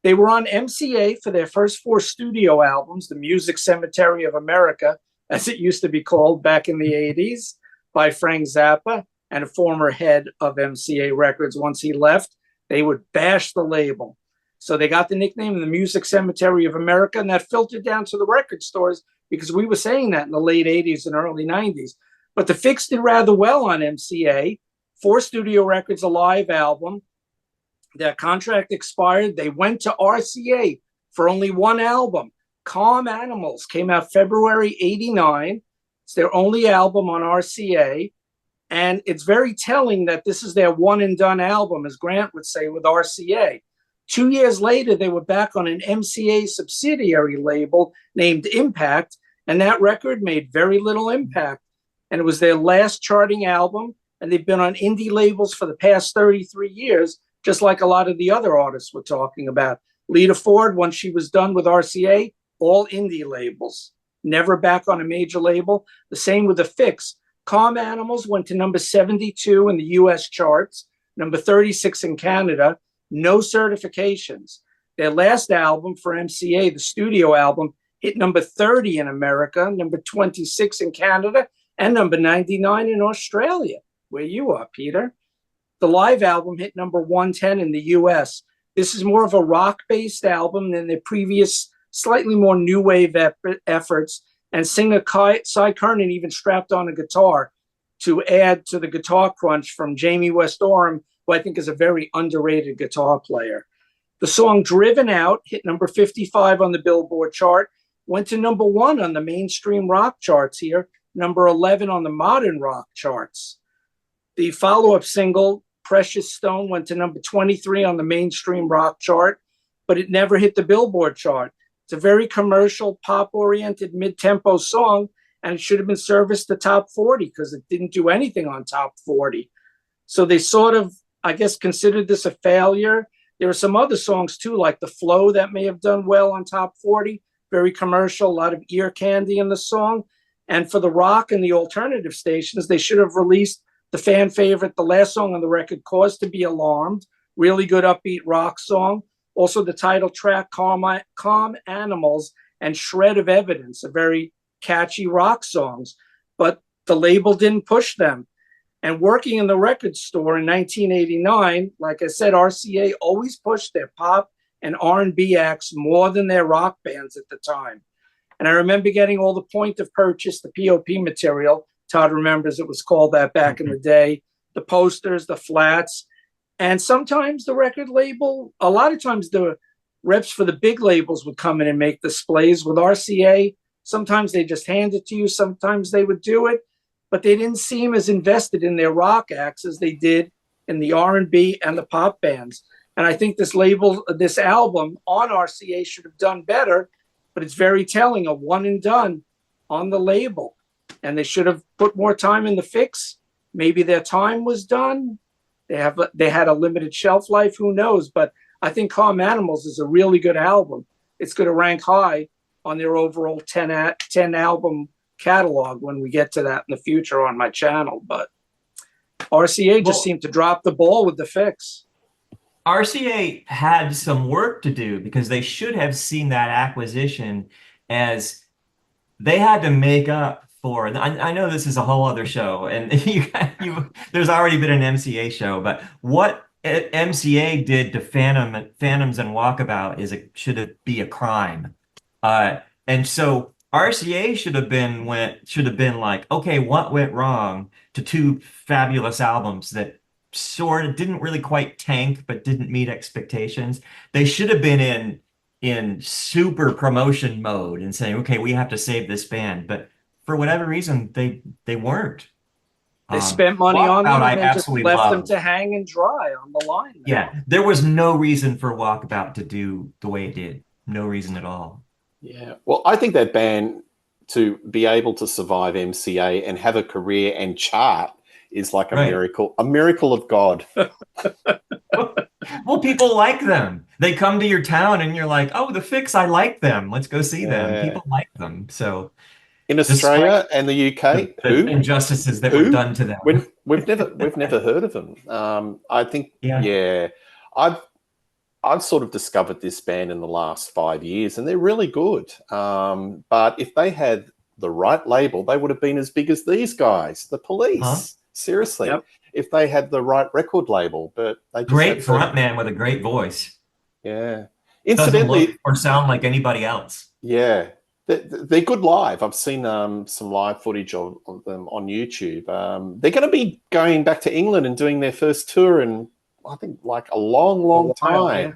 They were on MCA for their first 4 studio albums, The Music Cemetery of America, as it used to be called back in the 80s, by Frank Zappa, and a former head of MCA Records. Once he left, they would bash the label. So they got the nickname The Music Cemetery of America, and that filtered down to the record stores because we were saying that in the late 80s and early 90s. But the Fixx did rather well on MCA. 4 studio records, a live album. Their contract expired. They went to RCA for only 1 album. Calm Animals came out February 89. It's their only album on RCA. And it's very telling that this is their one and done album, as Grant would say, with RCA. 2 years later, they were back on an MCA subsidiary label named Impact, and that record made very little impact. And it was their last charting album, and they've been on indie labels for the past 33 years, just like a lot of the other artists we're talking about. Lita Ford, once she was done with RCA, all indie labels, never back on a major label. The same with the Fixx. Calm Animals went to number 72 in the US charts, number 36 in Canada, no certifications. Their last album for MCA, the studio album, hit number 30 in America, number 26 in Canada, and number 99 in Australia, where you are, Peter. The live album hit number 110 in the US. This is more of a rock-based album than their previous, slightly more new wave efforts, and singer Cy Curran even strapped on a guitar to add to the guitar crunch from Jamie West Oram, who I think is a very underrated guitar player. The song Driven Out hit number 55 on the Billboard chart, went to number 1 on the mainstream rock charts here, number 11 on the modern rock charts. The follow-up single, Precious Stone, went to number 23 on the mainstream rock chart, but it never hit the Billboard chart. It's a very commercial, pop-oriented, mid-tempo song, and it should have been serviced to top 40 because it didn't do anything on top 40. So they sort of, I guess, considered this a failure. There are some other songs, too, like The Flow, that may have done well on top 40. Very commercial, a lot of ear candy in the song. And for the rock and the alternative stations, they should have released the fan favorite, the last song on the record, Cause to Be Alarmed. Really good upbeat rock song. Also the title track, Calm Animals, and Shred of Evidence, a very catchy rock songs. But the label didn't push them. And working in the record store in 1989, like I said, RCA always pushed their pop and R&B acts more than their rock bands at the time. And I remember getting all the point of purchase, the POP material. Todd remembers it was called that back in the day. The posters, the flats. And sometimes the record label, a lot of times the reps for the big labels would come in and make displays. With RCA, sometimes they just hand it to you. Sometimes they would do it. But they didn't seem as invested in their rock acts as they did in the R&B and the pop bands. And I think this album on RCA should have done better, but it's very telling, a one and done on the label. And they should have put more time in the Fixx. Maybe their time was done. They had a limited shelf life, who knows? But I think Calm Animals is a really good album. It's going to rank high on their overall 10 album catalog when we get to that in the future on my channel. But RCA just seemed to drop the ball with the Fixx. RCA had some work to do because they should have seen that acquisition as they had to make up for, and I know this is a whole other show, and there's already been an MCA show, but what MCA did to Phantoms and Walkabout should be a crime. And so RCA should have been like, okay, what went wrong to 2 fabulous albums that sort of didn't really quite tank but didn't meet expectations. They should have been in super promotion mode and saying, okay, we have to save this band. But for whatever reason, they weren't. They spent money on them Walkabout and I then just absolutely left them love. to hang and dry on the line. Yeah, there was no reason for Walkabout to do the way it did. No reason at all. Yeah. Well, I think that band, to be able to survive MCA and have a career and chart, is like a miracle of God. Well, people like them. They come to your town and you're like, oh, the Fixx, I like them. Let's go see them. People like them. So in Australia and the UK, the injustices that were done to them. We've never heard of them. I think, I've sort of discovered this band in the last 5 years, and they're really good. But if they had the right label, they would have been as big as these guys, the Police. Seriously, if they had the right record label. But they just great frontman with a great voice. Yeah, incidentally, doesn't look or sound like anybody else. Yeah. They're good live. I've seen some live footage of them on YouTube. They're going to be going back to England and doing their first tour in, I think, like a long time. Yeah.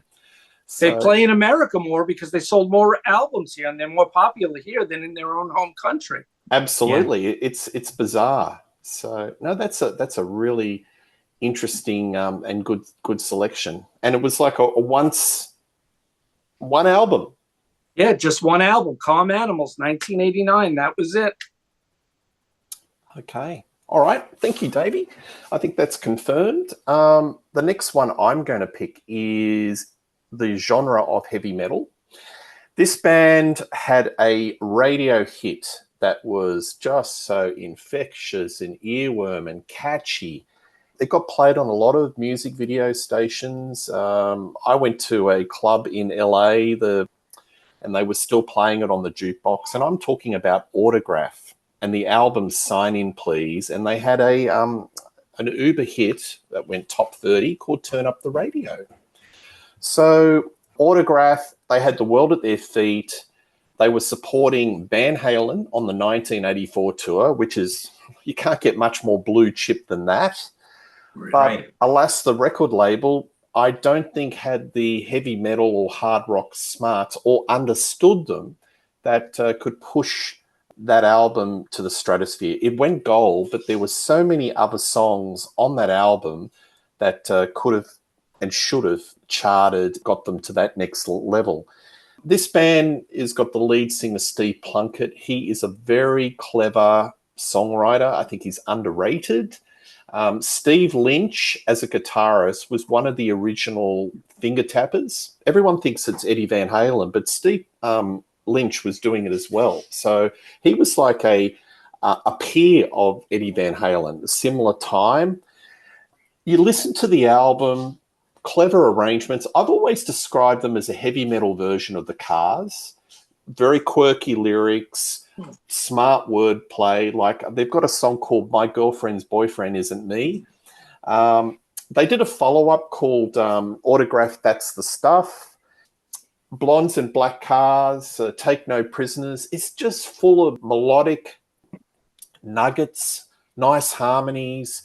So, they play in America more because they sold more albums here and they're more popular here than in their own home country. Absolutely. Yeah. It's bizarre. So, no, that's a really interesting and good selection. And it was like one album. Yeah, just one album, Calm Animals, 1989. That was it. Okay. All right. Thank you, Davey. I think that's confirmed. The next one I'm going to pick is the genre of heavy metal. This band had a radio hit that was just so infectious and earworm and catchy. It got played on a lot of music video stations. I went to a club in LA, and they were still playing it on the jukebox. And I'm talking about Autograph and the album Sign In Please. And they had an Uber hit that went top 30 called Turn Up the Radio. So Autograph, they had the world at their feet. They were supporting Van Halen on the 1984 tour, which is, you can't get much more blue chip than that. But alas, the record label, I don't think had the heavy metal or hard rock smarts or understood them that could push that album to the stratosphere. It went gold, but there were so many other songs on that album that could have and should have charted, got them to that next level. This band has got the lead singer, Steve Plunkett. He is a very clever songwriter. I think he's underrated. Steve Lynch, as a guitarist, was one of the original finger tappers. Everyone thinks it's Eddie Van Halen, but Steve Lynch was doing it as well. So he was like a peer of Eddie Van Halen, a similar time. You listen to the album, clever arrangements. I've always described them as a heavy metal version of the Cars. Very quirky lyrics, smart wordplay. Like, they've got a song called My Girlfriend's Boyfriend Isn't Me. They did a follow-up called Autograph, That's the Stuff. Blondes and Black Cars, Take No Prisoners. It's just full of melodic nuggets, nice harmonies,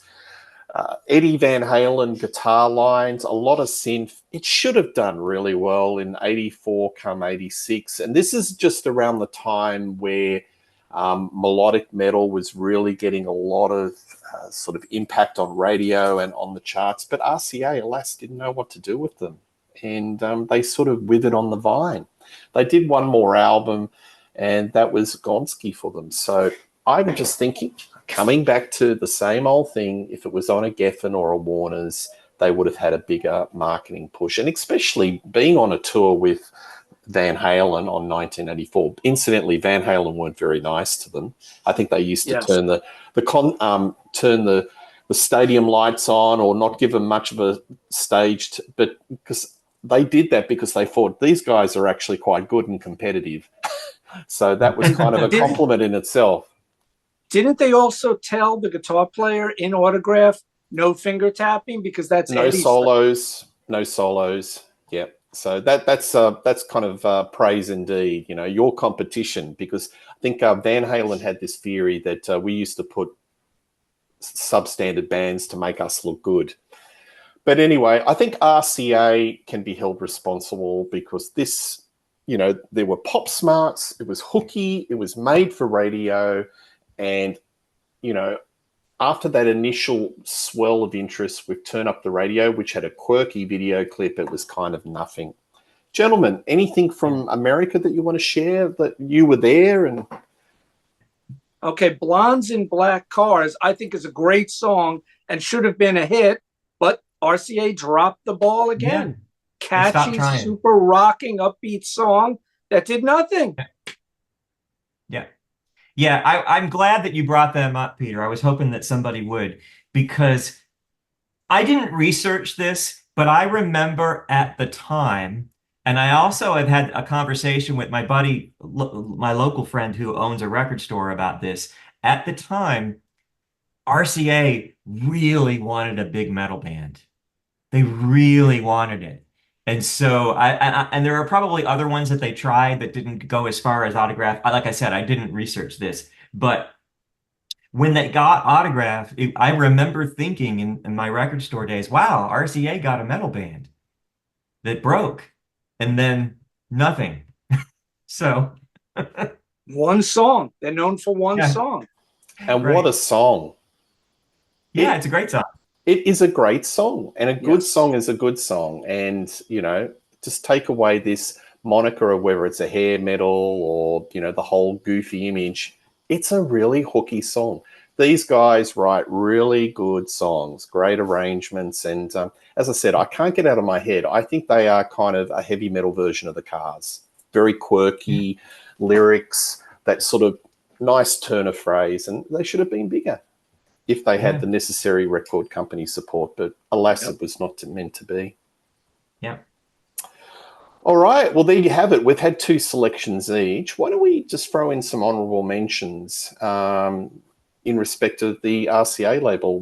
Eddie Van Halen guitar lines, a lot of synth. It should have done really well in 84 come 86. And this is just around the time where melodic metal was really getting a lot of sort of impact on radio and on the charts. But RCA, alas, didn't know what to do with them. And they sort of withered on the vine. They did one more album, and that was Gonski for them. So I'm just thinking, coming back to the same old thing, if it was on a Geffen or a Warner's, they would have had a bigger marketing push. And especially being on a tour with Van Halen on 1984. Incidentally, Van Halen weren't very nice to them. I think they used to turn the stadium lights on or not give them much of a stage. But because they did that because they thought these guys are actually quite good and competitive. So that was kind of a compliment in itself. Didn't they also tell the guitar player in Autograph no finger tapping because that's no Eddie's solos, no solos? Yeah, so that's kind of praise indeed. You know, your competition, because I think Van Halen had this theory that we used to put substandard bands to make us look good. But anyway, I think RCA can be held responsible because this, you know, there were pop smarts, it was hooky, it was made for radio. And, you know, after that initial swell of interest with Turn Up the Radio, which had a quirky video clip, it was kind of nothing. Gentlemen, anything from America that you want to share that you were there? And Okay, Blondes in Black Cars, I think is a great song and should have been a hit, but RCA dropped the ball again. Stopped Catchy, trying. super rocking, upbeat song that did nothing. Yeah, I'm glad that you brought them up, Peter. I was hoping that somebody would, because I didn't research this, but I remember at the time, and I also have had a conversation with my buddy, my local friend who owns a record store about this. At the time, RCA really wanted a big metal band. They really wanted it. And so and there are probably other ones that they tried that didn't go as far as Autograph. Like I said, I didn't research this, but when they got Autograph, I remember thinking in my record store days, wow, RCA got a metal band that broke, and then nothing. So one song. They're known for one song. And what a song. Yeah, it's a great song. It is a great song, and a good song is a good song. And, you know, just take away this moniker of whether it's a hair metal or, you know, the whole goofy image. It's a really hooky song. These guys write really good songs, great arrangements. And as I said, I can't get out of my head. I think they are kind of a heavy metal version of the Cars. Very quirky lyrics, that sort of nice turn of phrase, and they should have been bigger if they had the necessary record company support, but alas, it was not meant to be. Yeah. All right, well, there you have it. We've had 2 selections each. Why don't we just throw in some honourable mentions in respect of the RCA label,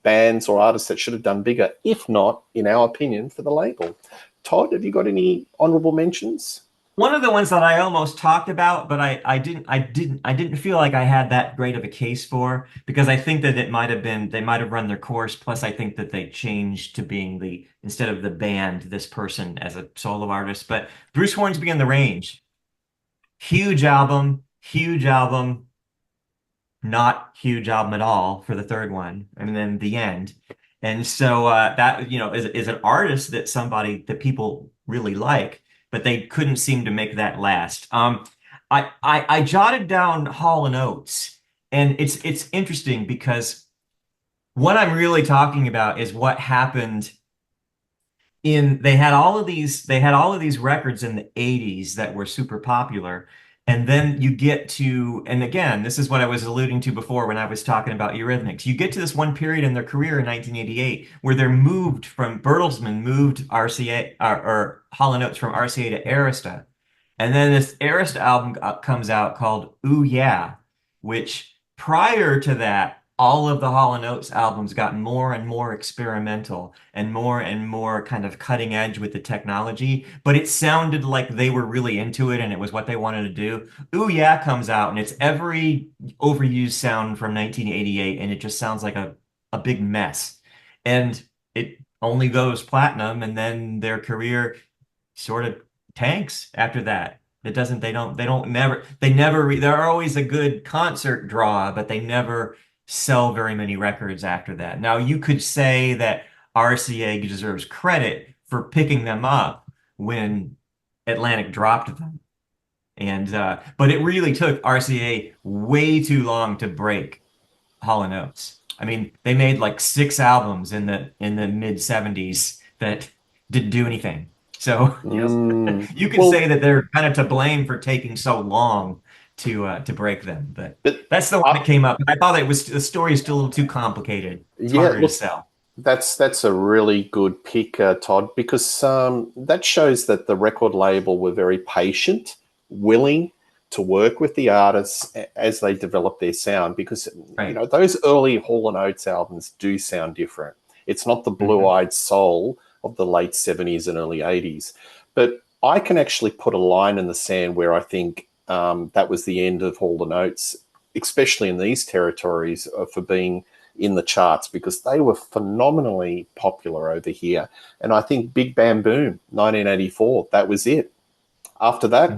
bands or artists that should have done bigger, if not, in our opinion, for the label. Todd, have you got any honourable mentions? One of the ones that I almost talked about, but I didn't feel like I had that great of a case for, because I think that they might have run their course. Plus, I think that they changed to being instead of the band, this person as a solo artist. But Bruce Hornsby and the Range, huge album, not huge album at all for the third one, and then The End. And so that, you know, is an artist that people really like, but they couldn't seem to make that last. I jotted down Hall & Oates, and it's interesting because what I'm really talking about is what happened they had all of these records in the 80s that were super popular. And then you get to, and again, this is what I was alluding to before when I was talking about Eurythmics. You get to this one period in their career in 1988 where Bertelsmann moved RCA or Hall & Oates from RCA to Arista. And then this Arista album comes out called Ooh Yeah, which prior to that, all of the Hall & Oates albums got more and more experimental and more kind of cutting edge with the technology, but it sounded like they were really into it and it was what they wanted to do. Ooh Yeah comes out and it's every overused sound from 1988 and it just sounds like a big mess. And it only goes platinum, and then their career sort of tanks after that. They're always a good concert draw, but they never sell very many records after that. Now, you could say that RCA deserves credit for picking them up when Atlantic dropped them. And but it really took RCA way too long to break Hall & Oates. I mean, they made like 6 albums in the mid 70s that didn't do anything. So you could say that they're kind of to blame for taking so long to break them, but that's the one that came up. I thought the story is still a little too complicated. It's harder to sell. That's a really good pick, Todd, because that shows that the record label were very patient, willing to work with the artists as they develop their sound, because you know, those early Hall & Oates albums do sound different. It's not the blue-eyed soul of the late 70s and early 80s. But I can actually put a line in the sand where I think that was the end of Hall & Oates, especially in these territories, for being in the charts, because they were phenomenally popular over here. And I think Big Bam Boom, 1984, that was it. After that,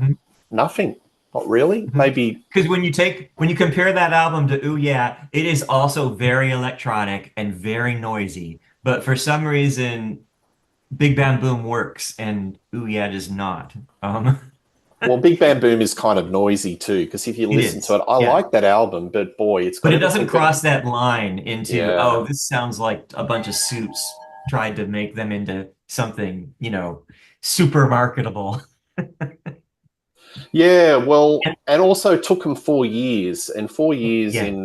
nothing. Not really. Maybe. Because when you compare that album to Ooh Yeah, it is also very electronic and very noisy. But for some reason, Big Bam Boom works and Ooh Yeah does not. Well, Big Bam Boom is kind of noisy too, because if you listen to it, I like that album, but boy, it's got But it everything doesn't cross that line into, Yeah. oh, this sounds like a bunch of suits tried to make them into something, super marketable. Yeah, well, and also took them 4 years, and 4 years Yeah. in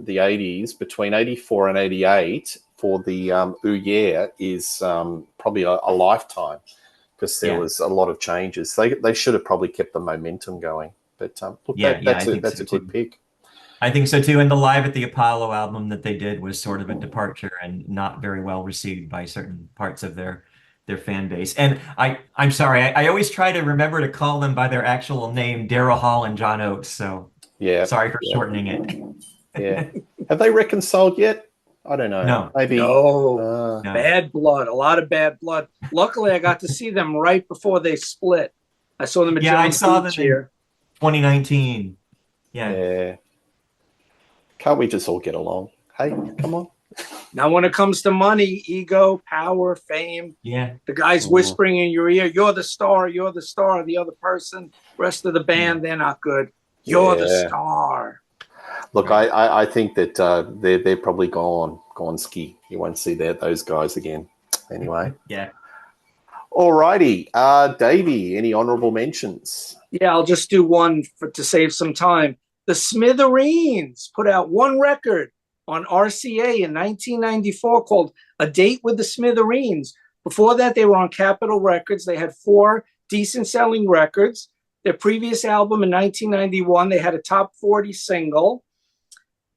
the 80s, between 84 and 88 for the Ooh Yeah is probably a lifetime, because there was a lot of changes. They should have probably kept the momentum going. But look, that's a good pick. I think so too. And the Live at the Apollo album that they did was sort of a departure and not very well received by certain parts of their fan base. And I'm sorry, I always try to remember to call them by their actual name, Daryl Hall and John Oates. So sorry for shortening it. Yeah. Have they reconciled yet? I don't know. No. Maybe. No. Bad blood. A lot of bad blood. Luckily, I got to see them right before they split. I saw them at I saw them in 2019. Yeah. Can't we just all get along? Hey, come on. Now, when it comes to money, ego, power, fame, the guy's whispering in your ear, you're the star, the other person, rest of the band, they're not good. You're the star. Look, I think that they're probably gone ski. You won't see those guys again. Anyway. Yeah. All righty. Davey, any honourable mentions? Yeah, I'll just do one to save some time. The Smithereens put out one record on RCA in 1994 called A Date with the Smithereens. Before that, they were on Capitol Records. They had 4 decent-selling records. Their previous album in 1991, they had a top 40 single.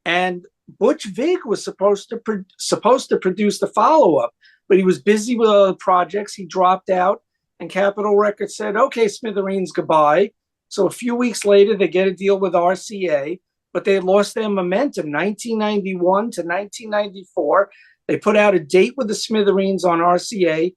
And Butch Vig was supposed to produce the follow-up, but he was busy with other projects. He dropped out, and Capitol Records said, okay, Smithereens, goodbye. So a few weeks later, they get a deal with RCA, but they lost their momentum. 1991 to 1994, they put out A Date with the Smithereens on RCA.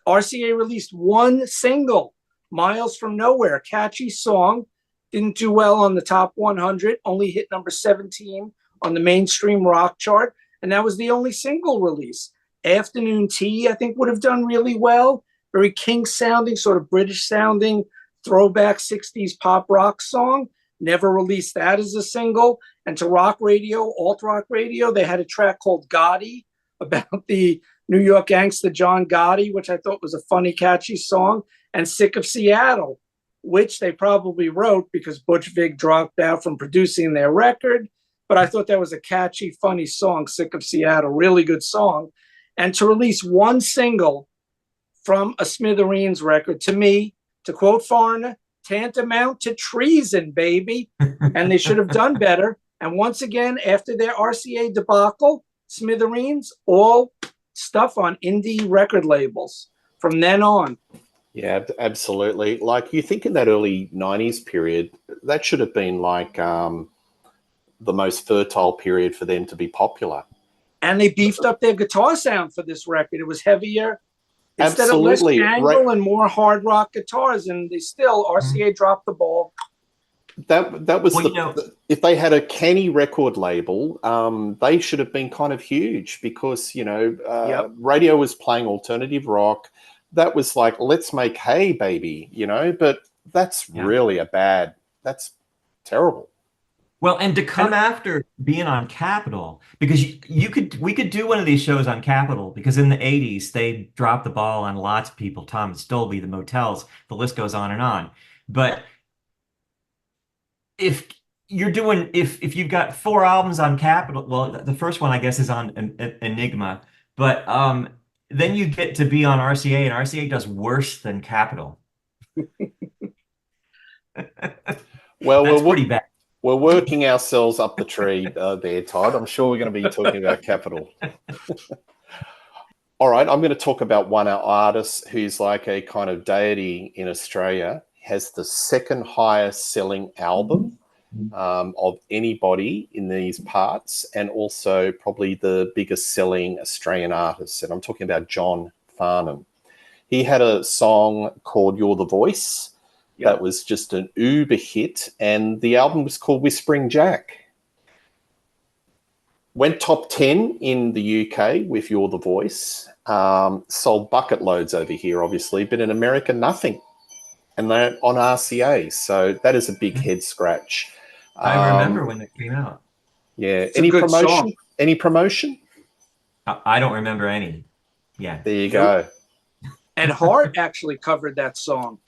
RCA released one single, Miles from Nowhere, catchy song. Didn't do well on the top 100, only hit number 17 on the mainstream rock chart, and that was the only single release. Afternoon Tea, I think, would have done really well. Very Kinks-sounding, sort of British-sounding, throwback 60s pop rock song. Never released that as a single. And to rock radio, alt-rock radio, they had a track called Gotti about the New York gangster John Gotti, which I thought was a funny, catchy song. And Sick of Seattle, which they probably wrote because Butch Vig dropped out from producing their record. But I thought that was a catchy, funny song, Sick of Seattle, really good song. And to release one single from a Smithereens record, to me, to quote Foreigner, tantamount to treason, baby. And they should have done better. And once again, after their RCA debacle, Smithereens, all stuff on indie record labels from then on. Yeah, absolutely. Like, you think in that early 90s period, that should have been like the most fertile period for them to be popular. And they beefed up their guitar sound for this record. It was heavier. Instead Absolutely. of less jangle and more hard rock guitars, and they still, RCA dropped the ball. That was if they had a canny record label, they should have been kind of huge because, radio was playing alternative rock. That was like, let's make hay, baby, but that's really that's terrible. Well, and to come after being on Capitol, because we could do one of these shows on Capitol, because in the 80s they dropped the ball on lots of people, Tom and Stolby, the Motels, the list goes on and on. But if you've got 4 albums on Capitol, well, the first one I guess is on Enigma, but then you get to be on RCA, and RCA does worse than Capitol. Well, that's pretty bad. We're working ourselves up the tree there, Todd. I'm sure we're going to be talking about Capitol. All right, I'm going to talk about one artist who's like a kind of deity in Australia. Has the second highest selling album of anybody in these parts, and also probably the biggest selling Australian artist. And I'm talking about John Farnham. He had a song called You're the Voice. that was just an uber hit, and the album was called Whispering Jack. Went top 10 in the UK with You're the Voice. Sold bucket loads over here, obviously, but in America, nothing. And they're on RCA, so that is a big head scratch. I remember when it came out. Yeah. It's a good song. Any promotion? I don't remember any. Yeah. There you go. And Heart actually covered that song.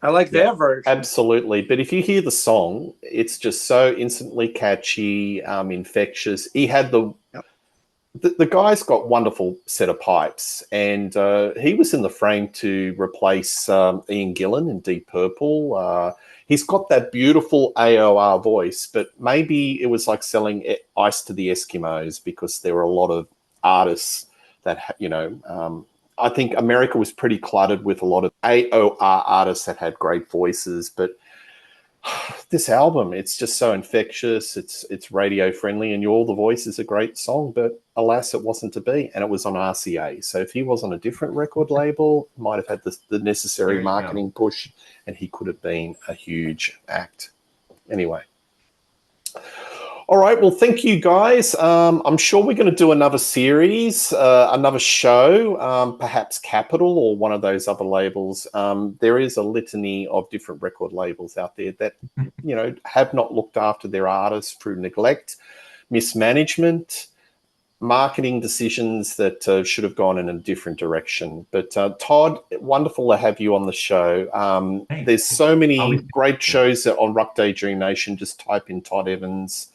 I like their version. Absolutely. But if you hear the song, it's just so instantly catchy, infectious. He had the guy's got wonderful set of pipes, and he was in the frame to replace Ian Gillan in Deep Purple. He's got that beautiful AOR voice, but maybe it was like selling ice to the Eskimos, because there were a lot of artists that, I think America was pretty cluttered with a lot of AOR artists that had great voices, but this album, it's just so infectious. It's radio friendly, and You're the Voice is a great song, but alas, it wasn't to be, and it was on RCA. So if he was on a different record label, might have had the necessary marketing push, and he could have been a huge act. Anyway. All right. Well, thank you, guys. I'm sure we're going to do another series, another show, perhaps Capitol or one of those other labels. There is a litany of different record labels out there that, have not looked after their artists through neglect, mismanagement, marketing decisions that should have gone in a different direction. But Todd, wonderful to have you on the show. There's so many great shows on Rock Daydream Nation. Just type in Todd Evans.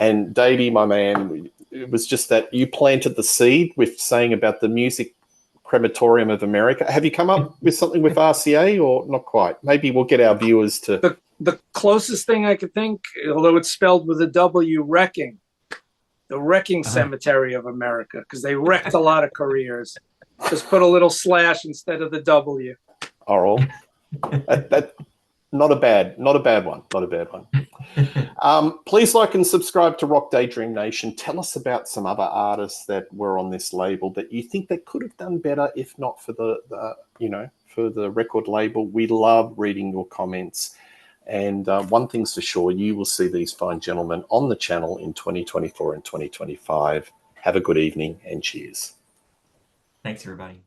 And Davey, my man, it was just that you planted the seed with saying about the music crematorium of America. Have you come up with something with RCA or not quite? Maybe we'll get our viewers to... The closest thing I could think, although it's spelled with a W, Wrecking. The Wrecking Cemetery of America, because they wrecked a lot of careers. Just put a little slash instead of the W. All right. Not a bad one. Not a bad one. Please like and subscribe to Rock Daydream Nation. Tell us about some other artists that were on this label that you think they could have done better if not for for the record label. We love reading your comments. And one thing's for sure, you will see these fine gentlemen on the channel in 2024 and 2025. Have a good evening and cheers. Thanks, everybody.